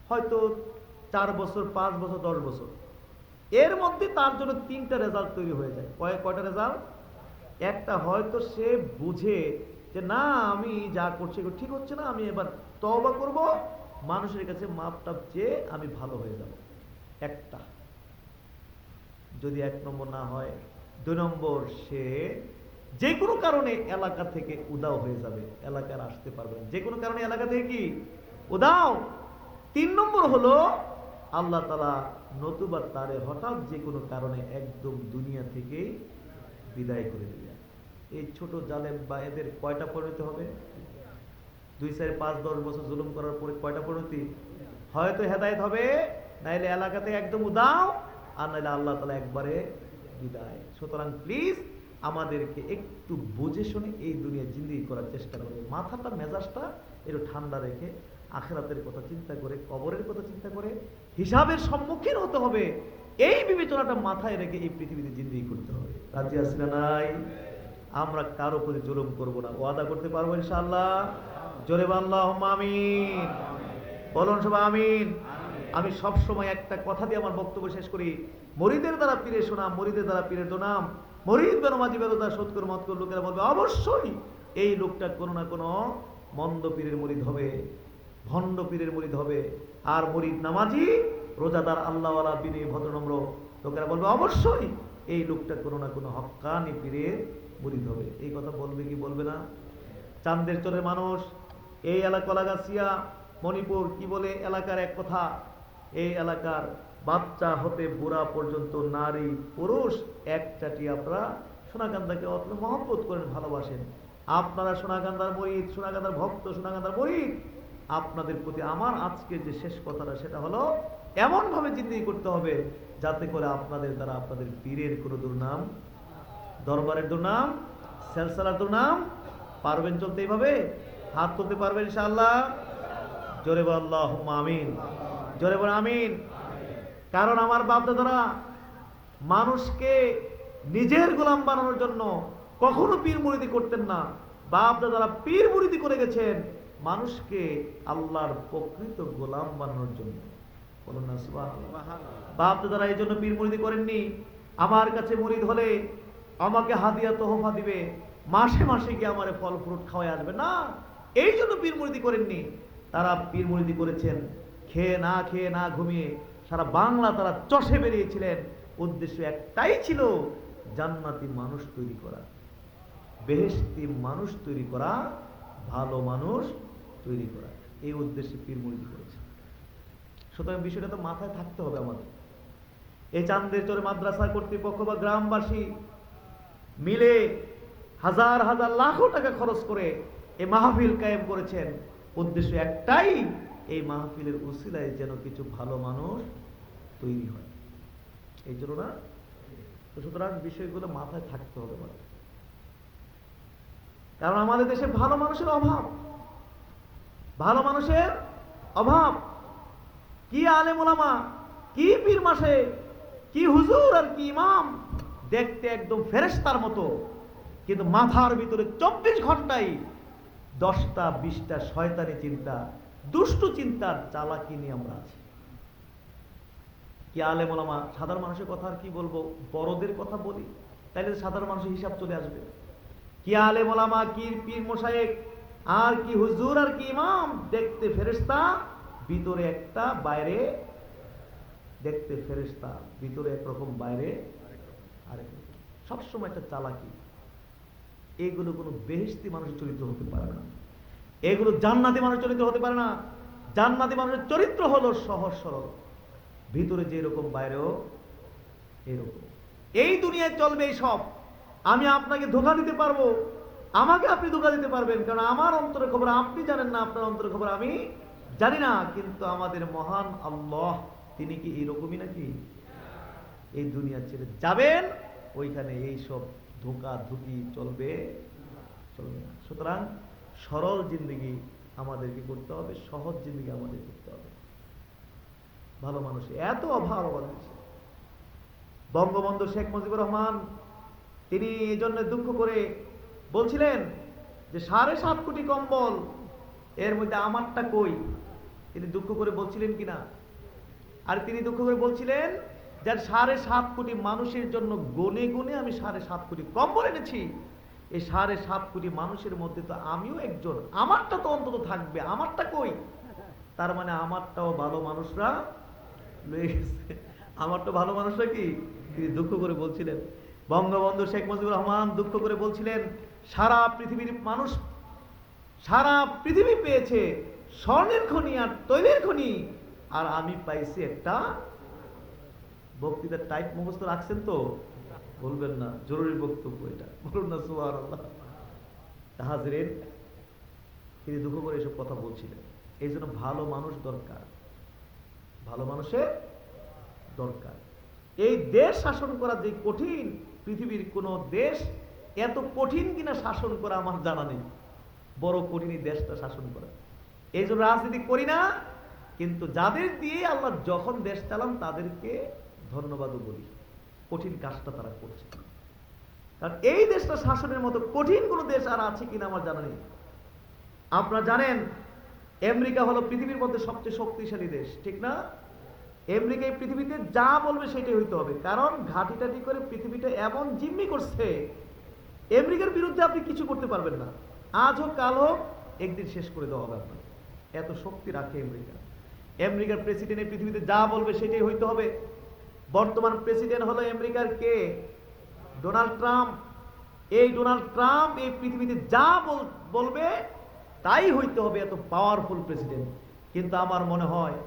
হয়তো 4 বছর, 5 বছর, 10 বছর, এর মধ্যে তার জন্য 3টা রেজাল্ট তৈরি হয়ে যায়। কয়টা রেজাল্ট? একটা, হয়তো সে বুঝে যে না আমি যা করছি এগুলো ঠিক হচ্ছে না, আমি এবার তওবা করব, মানুষের কাছে মাপ টাপ চেয়ে আমি ভালো হয়ে যাব। একটা। যদি 1 নম্বর না হয়, 2 নম্বর, সে যে কোনো কারণে এলাকা থেকে উদাও হয়ে যাবে, এলাকার আসতে পারবে না, যে কোনো কারণে এলাকা থেকে কি উদাও। 3 নম্বর হলো আল্লাহ তাআলা নতুবা তারে হঠাৎ যে কোনো কারণে একদম দুনিয়া থেকে বিদায় করে দিলেন। এই ছোট জালেম বা এদের কয়টা পরিণতি হবে? 2, 4, 5, 10 বছর জুলুম করার পরে কয়টা পরিণতি? হয়তো হেদায়েত হবে, নাইলে এলাকাতে একদম উদাও, আর নাইলে আল্লাহ তাআলা একবারে বিদায়। সুতরাং প্লিজ আমাদেরকে একটু বুঝে শুনে এই দুনিয়া জিন্দেগি করার চেষ্টা করবে। মাথাটা, মেজাজটা একটু ঠান্ডা রেখে, আখিরাতের কথা চিন্তা করে, কবরের কথা চিন্তা করে, হিসাবের সম্মুখীন হতে হবে, এই বিবেচনাটা মাথায় রেখে এই পৃথিবীতে জিন্দেগি করতে হবে। রাজি আছি না নাই? আমরা কারো প্রতি জুলুম করব না, ওয়াদা করতে পারবো ইনশাআল্লাহ? জোরে আল্লাহুম্মা আমিন বলুন সবাই আমিন। আমি সব সময় একটা কথা দিয়ে আমার বক্তব্য শেষ করি, মুরিদের দ্বারা পীরের সুনাম, মুরিদের দ্বারা পীরের দুনাম। মুরিদ বেনমাজি বেরোদা সৎকর মতকর লোকেরা বলবে অবশ্যই এই লোকটা কোনো না কোনো মন্দ পীরের মুরিদ হবে, ভণ্ড পীরের মুরিদ হবে। আর মুরিদ নামাজি, রোজাদার, আল্লাহওয়ালা, বিনয়ী, ভদ্রনম্র লোকেরা বলবে অবশ্যই এই লোকটা কোনো না কোনো হক্কানি পীরের মুরিদ হবে। এই কথা বলবে কি বলবে না? চান্দের চরের মানুষ, এই এলাকা, কলাগাছিয়া, মণিপুর, কি বলে এলাকার এক কথা, এই এলাকার বাচ্চা হতে বুড়া পর্যন্ত, নারী পুরুষ একটাটি আপনারা সোনাকান্দাকে অত মহব্বত করেন, ভালোবাসেন। আপনারা সোনাকান্দার মুরিদ, সোনাকান্দার ভক্ত, সোনাকান্দার মুরিদ। আপনাদের প্রতি আমার আজকে যে শেষ কথাটা, সেটা হলো এমনভাবে জিন্দেগি করতে হবে যাতে করে আপনাদের দ্বারা আপনাদের পীরের কোনো দুর্নাম, দরবারের দুর্নাম, সেলসালার দুর্নাম, পারবেন চলতে এইভাবে? হাত তুলতে পারবেন ইনশাআল্লাহ? জোরে বল আল্লাহুম্মা আমিন, জোরে বল আমিন। কারণ আমার বাপ দাদারা মানুষকে নিজের গোলাম বানানোর জন্য কখনো পীর মুরিদি করতেন না। বাপ দাদারা পীর মুরিদি করে গেছেন মানুষকে আল্লাহর প্রকৃত গোলাম বানানোর জন্য। বলুন না সুবহানাল্লাহ। বাপ দাদারা এই জন্য পীর মুরিদি করেননি আমার কাছে মুরিদ হলে আমাকে হাদিয়া তোহফা দিবে, মাসে মাসে গিয়ে আমারে ফল ফ্রুট খাওয়াই আসবে না, এই জন্য পীর মুরিদি করেননি। তারা পীর মুরিদি করেছেন খেয়ে না ঘুমিয়ে সারা বাংলা তারা চষে বেরিয়েছিলেন। উদ্দেশ্য একটাই ছিল, জান্নাতি মানুষ তৈরি করা, বেহেশতি মানুষ তৈরি করা, ভালো মানুষ তৈরি করা, এই উদ্দেশ্যে পীর মুরিদি করেছে। সুতরাং বিষয়টা তো মাথায় থাকতে হবে আমাদের। এই চান্দের চরে মাদ্রাসা কর্তৃপক্ষ বা গ্রামবাসী মিলে হাজার হাজার লাখো টাকা খরচ করে এই মাহফিল কায়েম করেছেন। উদ্দেশ্য একটাই, এই মাহফিলের উসিলায় যেন কিছু ভালো মানুষ তৈরি হয়, এই জন্য না। সুতরাং বিষয়গুলো মাথায় থাকতে হবে আমাদের, কারণ আমাদের দেশে ভালো মানুষের অভাব, ভালো মানুষের অভাব। কি আলেম ওলামা, কি পীর মাসে, কি হুজুর আর কি ইমাম, দেখতে একদম ফেরেশতার মতো, কিন্তু মাথার ভিতরে 24 ঘন্টায় 10টা 20টা শয়তানি চিন্তা, দুষ্টু চিন্তার চালাকি নিয়ে আমরা আছি। কি আলেম ওলামা, সাধারণ মানুষের কথা আর কি বলবো, বড়দের কথা বলি তাইলে সাধারণ মানুষের হিসাব চলে আসবে। কি আলেম ওলামা, কি পীর মশায়েক, আর কি হুজুর আর কি ইমাম, দেখতে ফেরেশতা, ভিতরে একটা, বাইরে দেখতে ফেরেশতা, ভিতরে একরকম, বাইরে আরেক রকম, সবসময় একটা চালাকি। এগুলো কোনো বেহেশতি মানুষের চরিত্র হতে পারে না, এগুলো জান্নাতি মানুষের চরিত্র হতে পারে না। জান্নাতি মানুষের চরিত্র হলো সহজ সরল, ভিতরে যে রকম বাইরেও এরকম। এই দুনিয়ায় চলবে এই সব। আমি আপনাকে ধোঁকা দিতে পারবো, আমাকে আপনি ধোঁকা দিতে পারবেন, কারণ আমার অন্তরের খবর আপনি জানেন না, আপনার অন্তরের খবর আমি জানি না। কিন্তু আমাদের মহান আল্লাহ, তিনি কি এরকমই নাকি? এই দুনিয়া ছেড়ে যাবেন, ওইখানে এই সব ধোঁকা ধুকি চলবে না। সুতরাং সরল জিন্দগি আমাদেরকে করতে হবে, সহজ জিন্দগি আমাদের করতে হবে। ভালো মানুষের এত অভাব আমাদের দেশে। বঙ্গবন্ধু শেখ মুজিবুর রহমান তিনি এই জন্য দুঃখ করে বলছিলেন যে 7.5 কোটি কম্বল, এর মধ্যে আমারটা কই? তিনি দুঃখ করে বলছিলেন কিনা? আর তিনি দুঃখ করে বলছিলেন যে 7.5 কোটি মানুষের জন্য গুনে গুনে আমি 7.5 কোটি কম্বল এনেছি। এই 7.5 কোটি মানুষের মধ্যে তো আমিও একজন, আমারটা তো অন্তত থাকবে, আমারটা কই? তার মানে আমারটাও ভালো মানুষরা লয়ে গেছে। আমারটা ভালো মানুষরা কি? তিনি দুঃখ করে বলছিলেন। বঙ্গবন্ধু শেখ মুজিবুর রহমান দুঃখ করে বলছিলেন, সারা পৃথিবীর মানুষ, সারা পৃথিবী পেয়েছে স্বর্ণের খনি আর তৈলের খনি, আর আমি পাইছি একটা। বক্তৃতার টাইপ মুখস্থ রাখছেন তো? বলবেন না, জরুরি বক্তব্য এটা, বলুন না সুবহানাল্লাহ। হাজরিন, তিনি দুঃখ করে এসব কথা বলছিলেন। এই জন্য ভালো মানুষ দরকার, ভালো মানুষের দরকার। এই দেশ শাসন করা যে কঠিন, পৃথিবীর কোন দেশ এত কঠিন কিনা শাসন করা আমার জানা নেই। বড় কঠিন এই দেশটা শাসন করা। এই জন্য রাজনীতি করি না, কিন্তু যাদের দিয়ে আল্লাহ যখন দেশ চালান তাদেরকে ধন্যবাদও বলি, কঠিন কাজটা তারা করছে। কারণ এই দেশটা শাসনের মতো কঠিন কোন দেশ আর আছে কিনা আমার জানা নেই। আপনারা জানেন আমেরিকা হলো পৃথিবীর মধ্যে সবচেয়ে শক্তিশালী দেশ, ঠিক না? আমেরিকা এই পৃথিবীতে যা বলবে সেটাই হইতে হবে, কারণ ঘাঁটি টাটি করে পৃথিবীটা এমন জিম্মি করছে, আমেরিকার বিরুদ্ধে আপনি কিছু করতে পারবেন না। আজ হোক কাল হোক একদিন শেষ করে দেওয়া হবে আপনার, এত শক্তি রাখে আমেরিকা। আমেরিকার প্রেসিডেন্ট এই পৃথিবীতে যা বলবে সেটাই হইতে হবে। বর্তমান প্রেসিডেন্ট হলো আমেরিকার কে? Donald Trump. এই ডোনাল্ড ট্রাম্প এই পৃথিবীতে যা বলবে তাই হইতে হবে, এত পাওয়ারফুল প্রেসিডেন্ট। কিন্তু আমার মনে হয়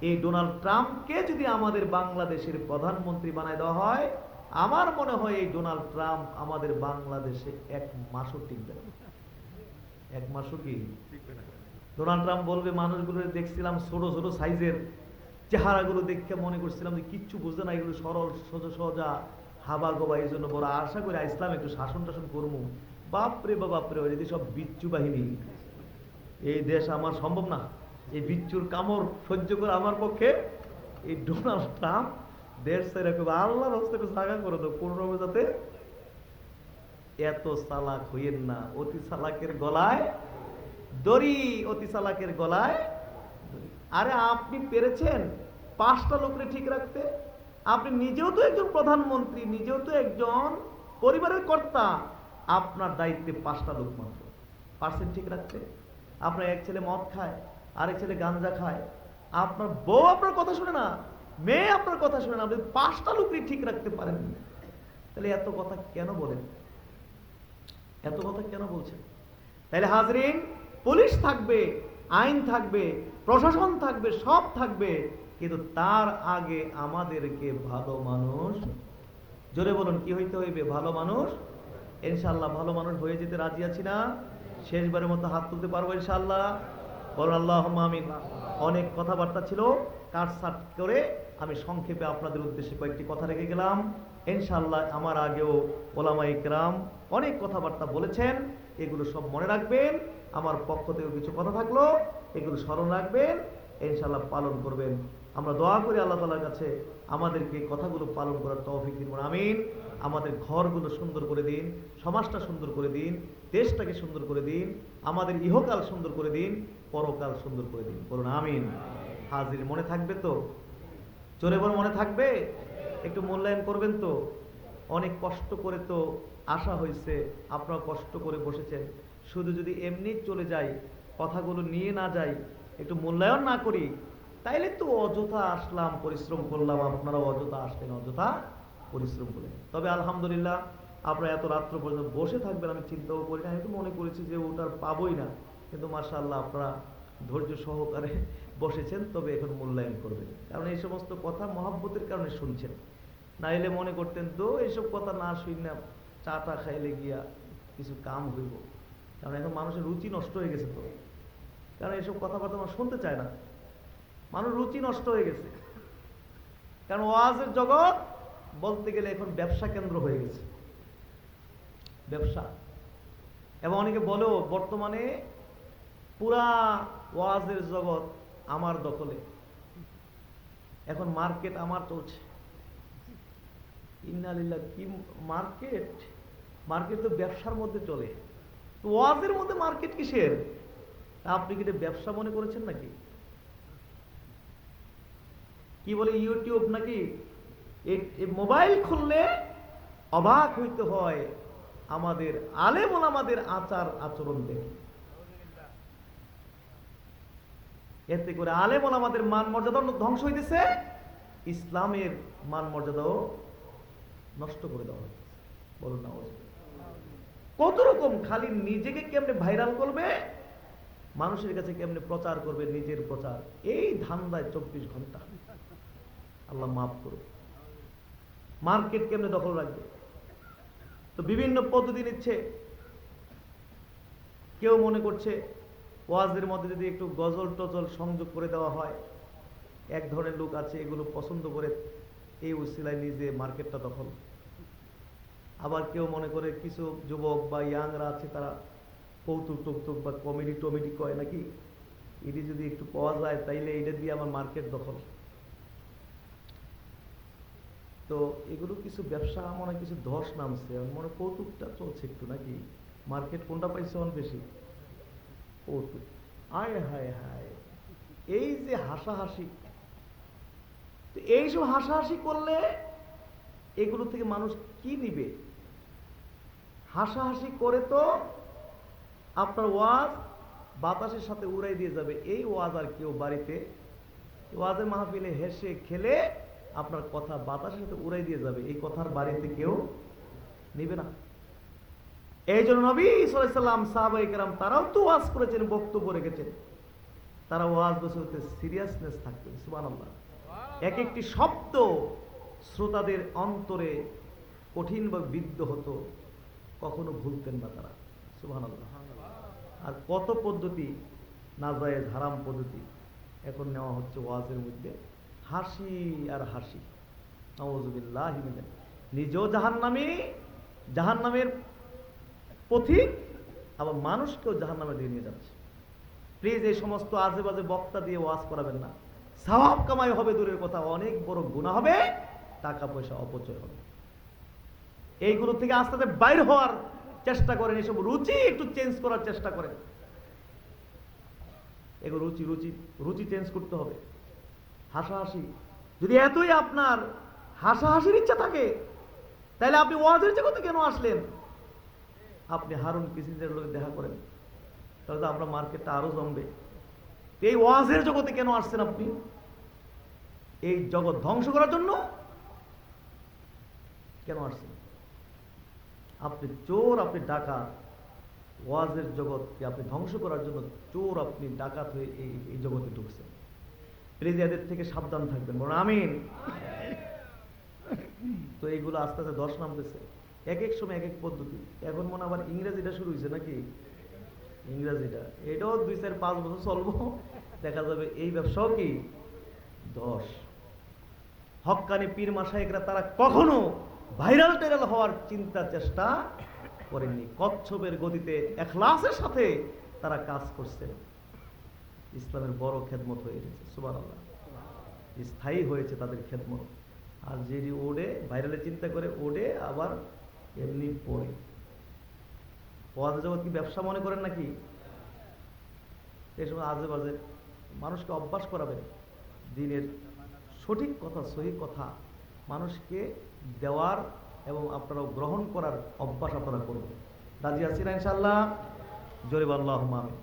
এই ডোনাল্ড ট্রাম্পকে যদি আমাদের বাংলাদেশের প্রধানমন্ত্রী বানায় দেওয়া হয়, আমার মনে হয় এই ডোনাল্ড ট্রাম্প আমাদের বাংলাদেশে 1 মাসও টিকবে না। 1 মাসও কি টিকবে না। ডোনাল্ড ট্রাম্প বলবে, মানুষগুলো দেখছিলাম ছোট ছোট সাইজের, চেহারাগুলো দেখে মনে করছিলাম যে কিচ্ছু বুঝতে না, এগুলো সরল সোজা হাবা গোবা, এই জন্য বড় আশা করে আসলাম একটু শাসন টাসন করবো। বাপরে বাপরে, ওই যদি সব বিচ্ছু বাহিনী, এই দেশ আমার সম্ভব না, এই বিচ্ছুর কামড় সহ্য করে আমার পক্ষে। এই ডোনাল্ড ট্রাম্প দেশ ছেড়ে আল্লাহর হস্তে একটু জায়গা করে দাও, কোন রকম যাতে এত চালাক হইয়েন না, অতি চালাকের গলায় দড়ি, অতি চালাকের গলায় দড়ি। আরে আপনি পেরেছেন 5টা লোকরে ঠিক রাখতে? আপনি নিজেও তো একজন প্রধানমন্ত্রী, নিজেও তো একজন পরিবারের কর্তা, আপনার দায়িত্বে 5টা লোক মাত্র, পারছেন ঠিক রাখতে? আপনার এক ছেলে মদ খায়, আরেক ছেলে গাঞ্জা খায়, আপনার বউ আপনার কথা শুনে না, মেয়ে আপনার কথা শুনে না, আপনি 5টা লোকই ঠিক রাখতে পারেন, তাহলে এত কথা কেন বলেন? এত কথা কেন বলছেন? তাহলে হাজরিন, পুলিশ থাকবে, আইন থাকবে, প্রশাসন থাকবে, সব থাকবে, কিন্তু তার আগে আমাদেরকে ভালো মানুষ, জোরে বলুন কি হইতে হইবে? ভালো মানুষ। ইনশাআল্লাহ ভালো মানুষ হয়ে যেতে রাজি আছি না? শেষবারের মতো হাত তুলতে পারবো ইনশাআল্লাহ? বলুন আল্লাহুম্মা আমিন। অনেক কথাবার্তা ছিল, কাটছাট করে আমি সংক্ষেপে আপনাদের উদ্দেশ্যে কয়েকটি কথা রেখে গেলাম। ইনশাআল্লাহ আমার আগেও ওলামায়ে কেরাম অনেক কথাবার্তা বলেছেন, এগুলো সব মনে রাখবেন। আমার পক্ষ থেকে কিছু কথা থাকলো, এগুলো স্মরণ রাখবেন, ইনশাআল্লাহ পালন করবেন। আমরা দোয়া করি আল্লাহ তাআলার কাছে আমাদেরকে কথাগুলো পালন করার তৌফিক দিন, আমিন। আমাদের ঘরগুলো সুন্দর করে দিন, সমাজটা সুন্দর করে দিন, দেশটাকে সুন্দর করে দিন, আমাদের ইহকাল সুন্দর করে দিন, পরকাল সুন্দর করে দিন, বলুন আমিন। হাজির মনে থাকবে তো? জোরে বল, মনে থাকবে? একটু মূল্যায়ন করবেন তো? অনেক কষ্ট করে তো আসা হয়েছে, আপনারা কষ্ট করে বসেছেন, শুধু যদি এমনি চলে যাই, কথাগুলো নিয়ে না যাই, একটু মূল্যায়ন না করি, তাইলে তো অযথা আসলাম, পরিশ্রম করলাম, আপনারাও অযথা আসলেন, অযথা পরিশ্রম করলেন। তবে আলহামদুলিল্লাহ আপনারা এত রাত্র পর্যন্ত বসে থাকবেন আমি চিন্তাও করি না, আমি তো মনে করেছি যে ওটার পাবোই না, কিন্তু মাশাআল্লাহ আপনারা ধৈর্য সহকারে বসেছেন, তবে এখন মূল্যায়ন করবেন, কারণ এই সমস্ত কথা মহব্বতের কারণে শুনছেন। না এলে মনে করতেন তো এইসব কথা না শুই না, চাটা খাইলে গিয়া কিছু কাম হইব, কারণ এখন মানুষের রুচি নষ্ট হয়ে গেছে তো, কারণ এইসব কথাবার্তা মানুষ শুনতে চায় না, মানুষ রুচি নষ্ট হয়ে গেছে। কারণ ওয়াজের জগৎ বলতে গেলে এখন ব্যবসা কেন্দ্র হয়ে গেছে, ব্যবসা। এবং অনেকে বলেও বর্তমানে পুরা ওয়াজের জগৎ আমার দখলে, এখন মার্কেট আমার চলছে। ইন্নালিল্লাহ, কি মার্কেট? মার্কেট তো ব্যবসার মধ্যে চলে, ওয়াজের মধ্যে মার্কেট কিসের? আপনি কি এটা ব্যবসা মনে করেছেন নাকি? কি বলে ইউটিউব নাকি? মোবাইল খুললে অবাক হইতে হয় আমাদের আলেম ওলামাদের আচার আচরণ দেখে। এতে করে আলেম ওলামাদের মান মর্যাদা ধ্বংস হইতেছে, ইসলামের মান মর্যাদাও নষ্ট করে দেওয়া হচ্ছে। বলুন না, কত রকম খালি নিজেকে কেমনে ভাইরাল করবে, মানুষের কাছে কেমনে প্রচার করবে, নিজের প্রচার, এই ধান্দায় 24 ঘন্টা। আল্লাহ মাফ করুন। মার্কেট কেমনে দখল রাখবে, তো বিভিন্ন পদ্ধতি নিচ্ছে। কেউ মনে করছে ওয়াজের মধ্যে যদি একটু গজল টজল সংযোগ করে দেওয়া হয়, এক ধরনের লোক আছে এগুলো পছন্দ করে, এই উসিলায় নিজে মার্কেটটা দখল। আবার কেউ মনে করে কিছু যুবক বা ইয়াংরা আছে, তারা কৌতুক টৌতুক বা কমেডি টমেডি কয় নাকি, এটি যদি একটু পাওয়া যায় তাইলে এটা দিয়ে আমার মার্কেট দখল। তো এগুলো কিছু ব্যবসা মনে হয় কিছু ধস নামছে, মনে কৌতুকটা চলছে একটু নাকি, মার্কেট কোনটা পাইছে অন বেশি? কৌতুক। আয় হায় হায়, এই যে হাসাহাসি, তো এইসব হাসাহাসি করলে এগুলো থেকে মানুষ কি নিবে? হাসাহাসি করে তো আপনার ওয়াজ বাতাসের সাথে উড়াই দিয়ে যাবে, এই ওয়াজ আর কেউ বাড়িতে ওয়াজের মাহফিলে হেসে খেলে আপনার কথা বাতাসের সাথে উড়াই দিয়ে যাবে, এই কথার বাড়িতে কেউ নিবে না। এই জন্য নবী সাল্লাল্লাহু আলাইহি ওয়াসাল্লাম, সাহাবায়ে কেরাম তারাও তো ওয়াজ করেছেন, বক্তব্য রেখেছেন, তারা ওয়াজ বলতে সিরিয়াসনেস থাকবে। সুবহানাল্লাহ। এক একটি শব্দ শ্রোতাদের অন্তরে কঠিনভাবে বিদ্ধ হতো, কখনো ভুলতেন না তারা। সুবহানাল্লাহ। আর কত পদ্ধতি, নাজায়েজ হারাম পদ্ধতি এখন নেওয়া হচ্ছে ওয়াজের মধ্যে, হাসি আর হাসি। নাউযুবিল্লাহি মিন যালিক। নিজেও জাহান্নামী, জাহান্নামের পথিক, আবার মানুষকেও জাহান্নামে দিয়ে নিয়ে যাচ্ছে। প্লিজ এই সমস্ত আজে বাজে বক্তা দিয়ে ওয়াজ করাবেন না। সওয়াব কামাই হবে দূরের কথা, অনেক বড় গুনাহ হবে, টাকা পয়সা অপচয় হবে। এইগুলো থেকে আস্তে আস্তে বাইর হওয়ার চেষ্টা করেন, এসব রুচি একটু চেঞ্জ করার চেষ্টা করেন। এগুলো রুচি রুচি রুচি চেঞ্জ করতে হবে। হাসাহাসি, যদি এতই আপনার হাসাহাসির ইচ্ছা থাকে, তাহলে আপনি ওয়াজের জগতে কেন আসলেন? আপনি হারুন কিসিঞ্জের লোক দেখা করেন, তাহলে তো আমরা মার্কেটটা আরো জমবে। এই ওয়াজের জগতে কেন আসছেন আপনি? এই জগৎ ধ্বংস করার জন্য কেন আসছেন? আপনি চোর, আপনি ডাকাত। ওয়াজের জগৎকে আপনি ধ্বংস করার জন্য চোর, আপনি ডাকাত হয়ে এই জগতে ঢুকছেন। প্লিজ এদের থেকে সাবধান থাকবেন, বলুন আমিন। তো এইগুলো আস্তে আস্তে দশ নামতেছে, এক এক সময় এক এক পদ্ধতি। এখন মনে আবার ইংরেজিটা শুরু হয়েছে নাকি? ইংরেজিটা এটাও 2-4-5 বছর চলবো, দেখা যাবে এই ব্যবসাও কি দশ। হক্কানি পীর মাশায়েখরা তারা কখনো ভাইরাল টাইরাল হওয়ার চিন্তা চেষ্টা করেননি। কচ্ছপের গতিতে ইখলাসের সাথে তারা কাজ করছেন। ইসলামের বড় খেদমত হয়ে গেছে, সুবহানাল্লাহ। স্থায়ী হয়েছে তাদের খেদমত। আর যেটি ওড়ে, ভাইরালের চিন্তা করে ওড়ে, আবার এমনি পড়ে। ওয়াজ জগৎ কি ব্যবসা মনে করেন নাকি? এই সময় আজে বাজে মানুষকে অভ্যাস করাবেন দিনের সঠিক কথা, সহি কথা মানুষকে দেওয়ার এবং আপনারাও গ্রহণ করার অভ্যাস আপনারা করবেন। রাজি আছি না ইনশাআল্লাহ? জোরে বল আল্লাহুম্মা আমিন।